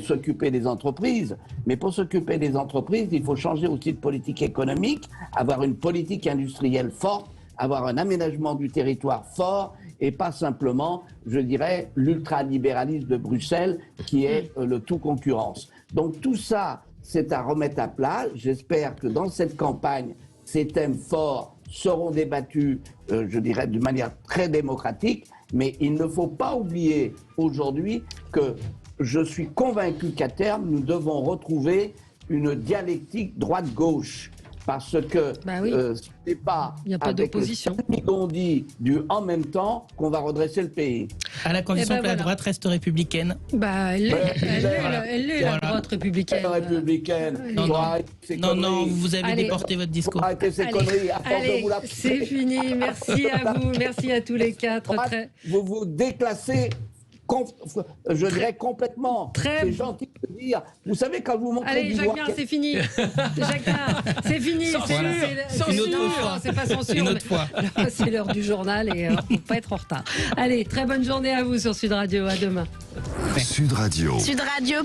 s'occuper des entreprises. Mais pour s'occuper des entreprises, il faut changer aussi de politique économique, avoir une politique industrielle forte, avoir un aménagement du territoire fort et pas simplement, je dirais, l'ultralibéralisme de Bruxelles qui est le tout concurrence. Donc tout ça, c'est à remettre à plat. J'espère que dans cette campagne, ces thèmes forts seront débattus, je dirais, de manière très démocratique. Mais il ne faut pas oublier aujourd'hui que je suis convaincu qu'à terme, nous devons retrouver une dialectique droite-gauche. Parce que ce n'est pas avec le qu'on dit du « en même temps » qu'on va redresser le pays. À la condition que la droite reste républicaine. Elle est la droite républicaine. Non, vous avez déporté votre discours. Arrêtez ces conneries. C'est fini. Merci à vous. Merci à tous les quatre. Vous vous déclassez. Je dirais complètement. C'est gentil de dire. Vous savez, quand vous montrez du doigt... Allez, Jacques, c'est fini. Jacques, c'est fini. C'est pas censure. Une autre fois. C'est l'heure du journal et on ne peut pas être en retard. Allez, très bonne journée à vous sur Sud Radio. À demain. Sud Radio. Sud Radio.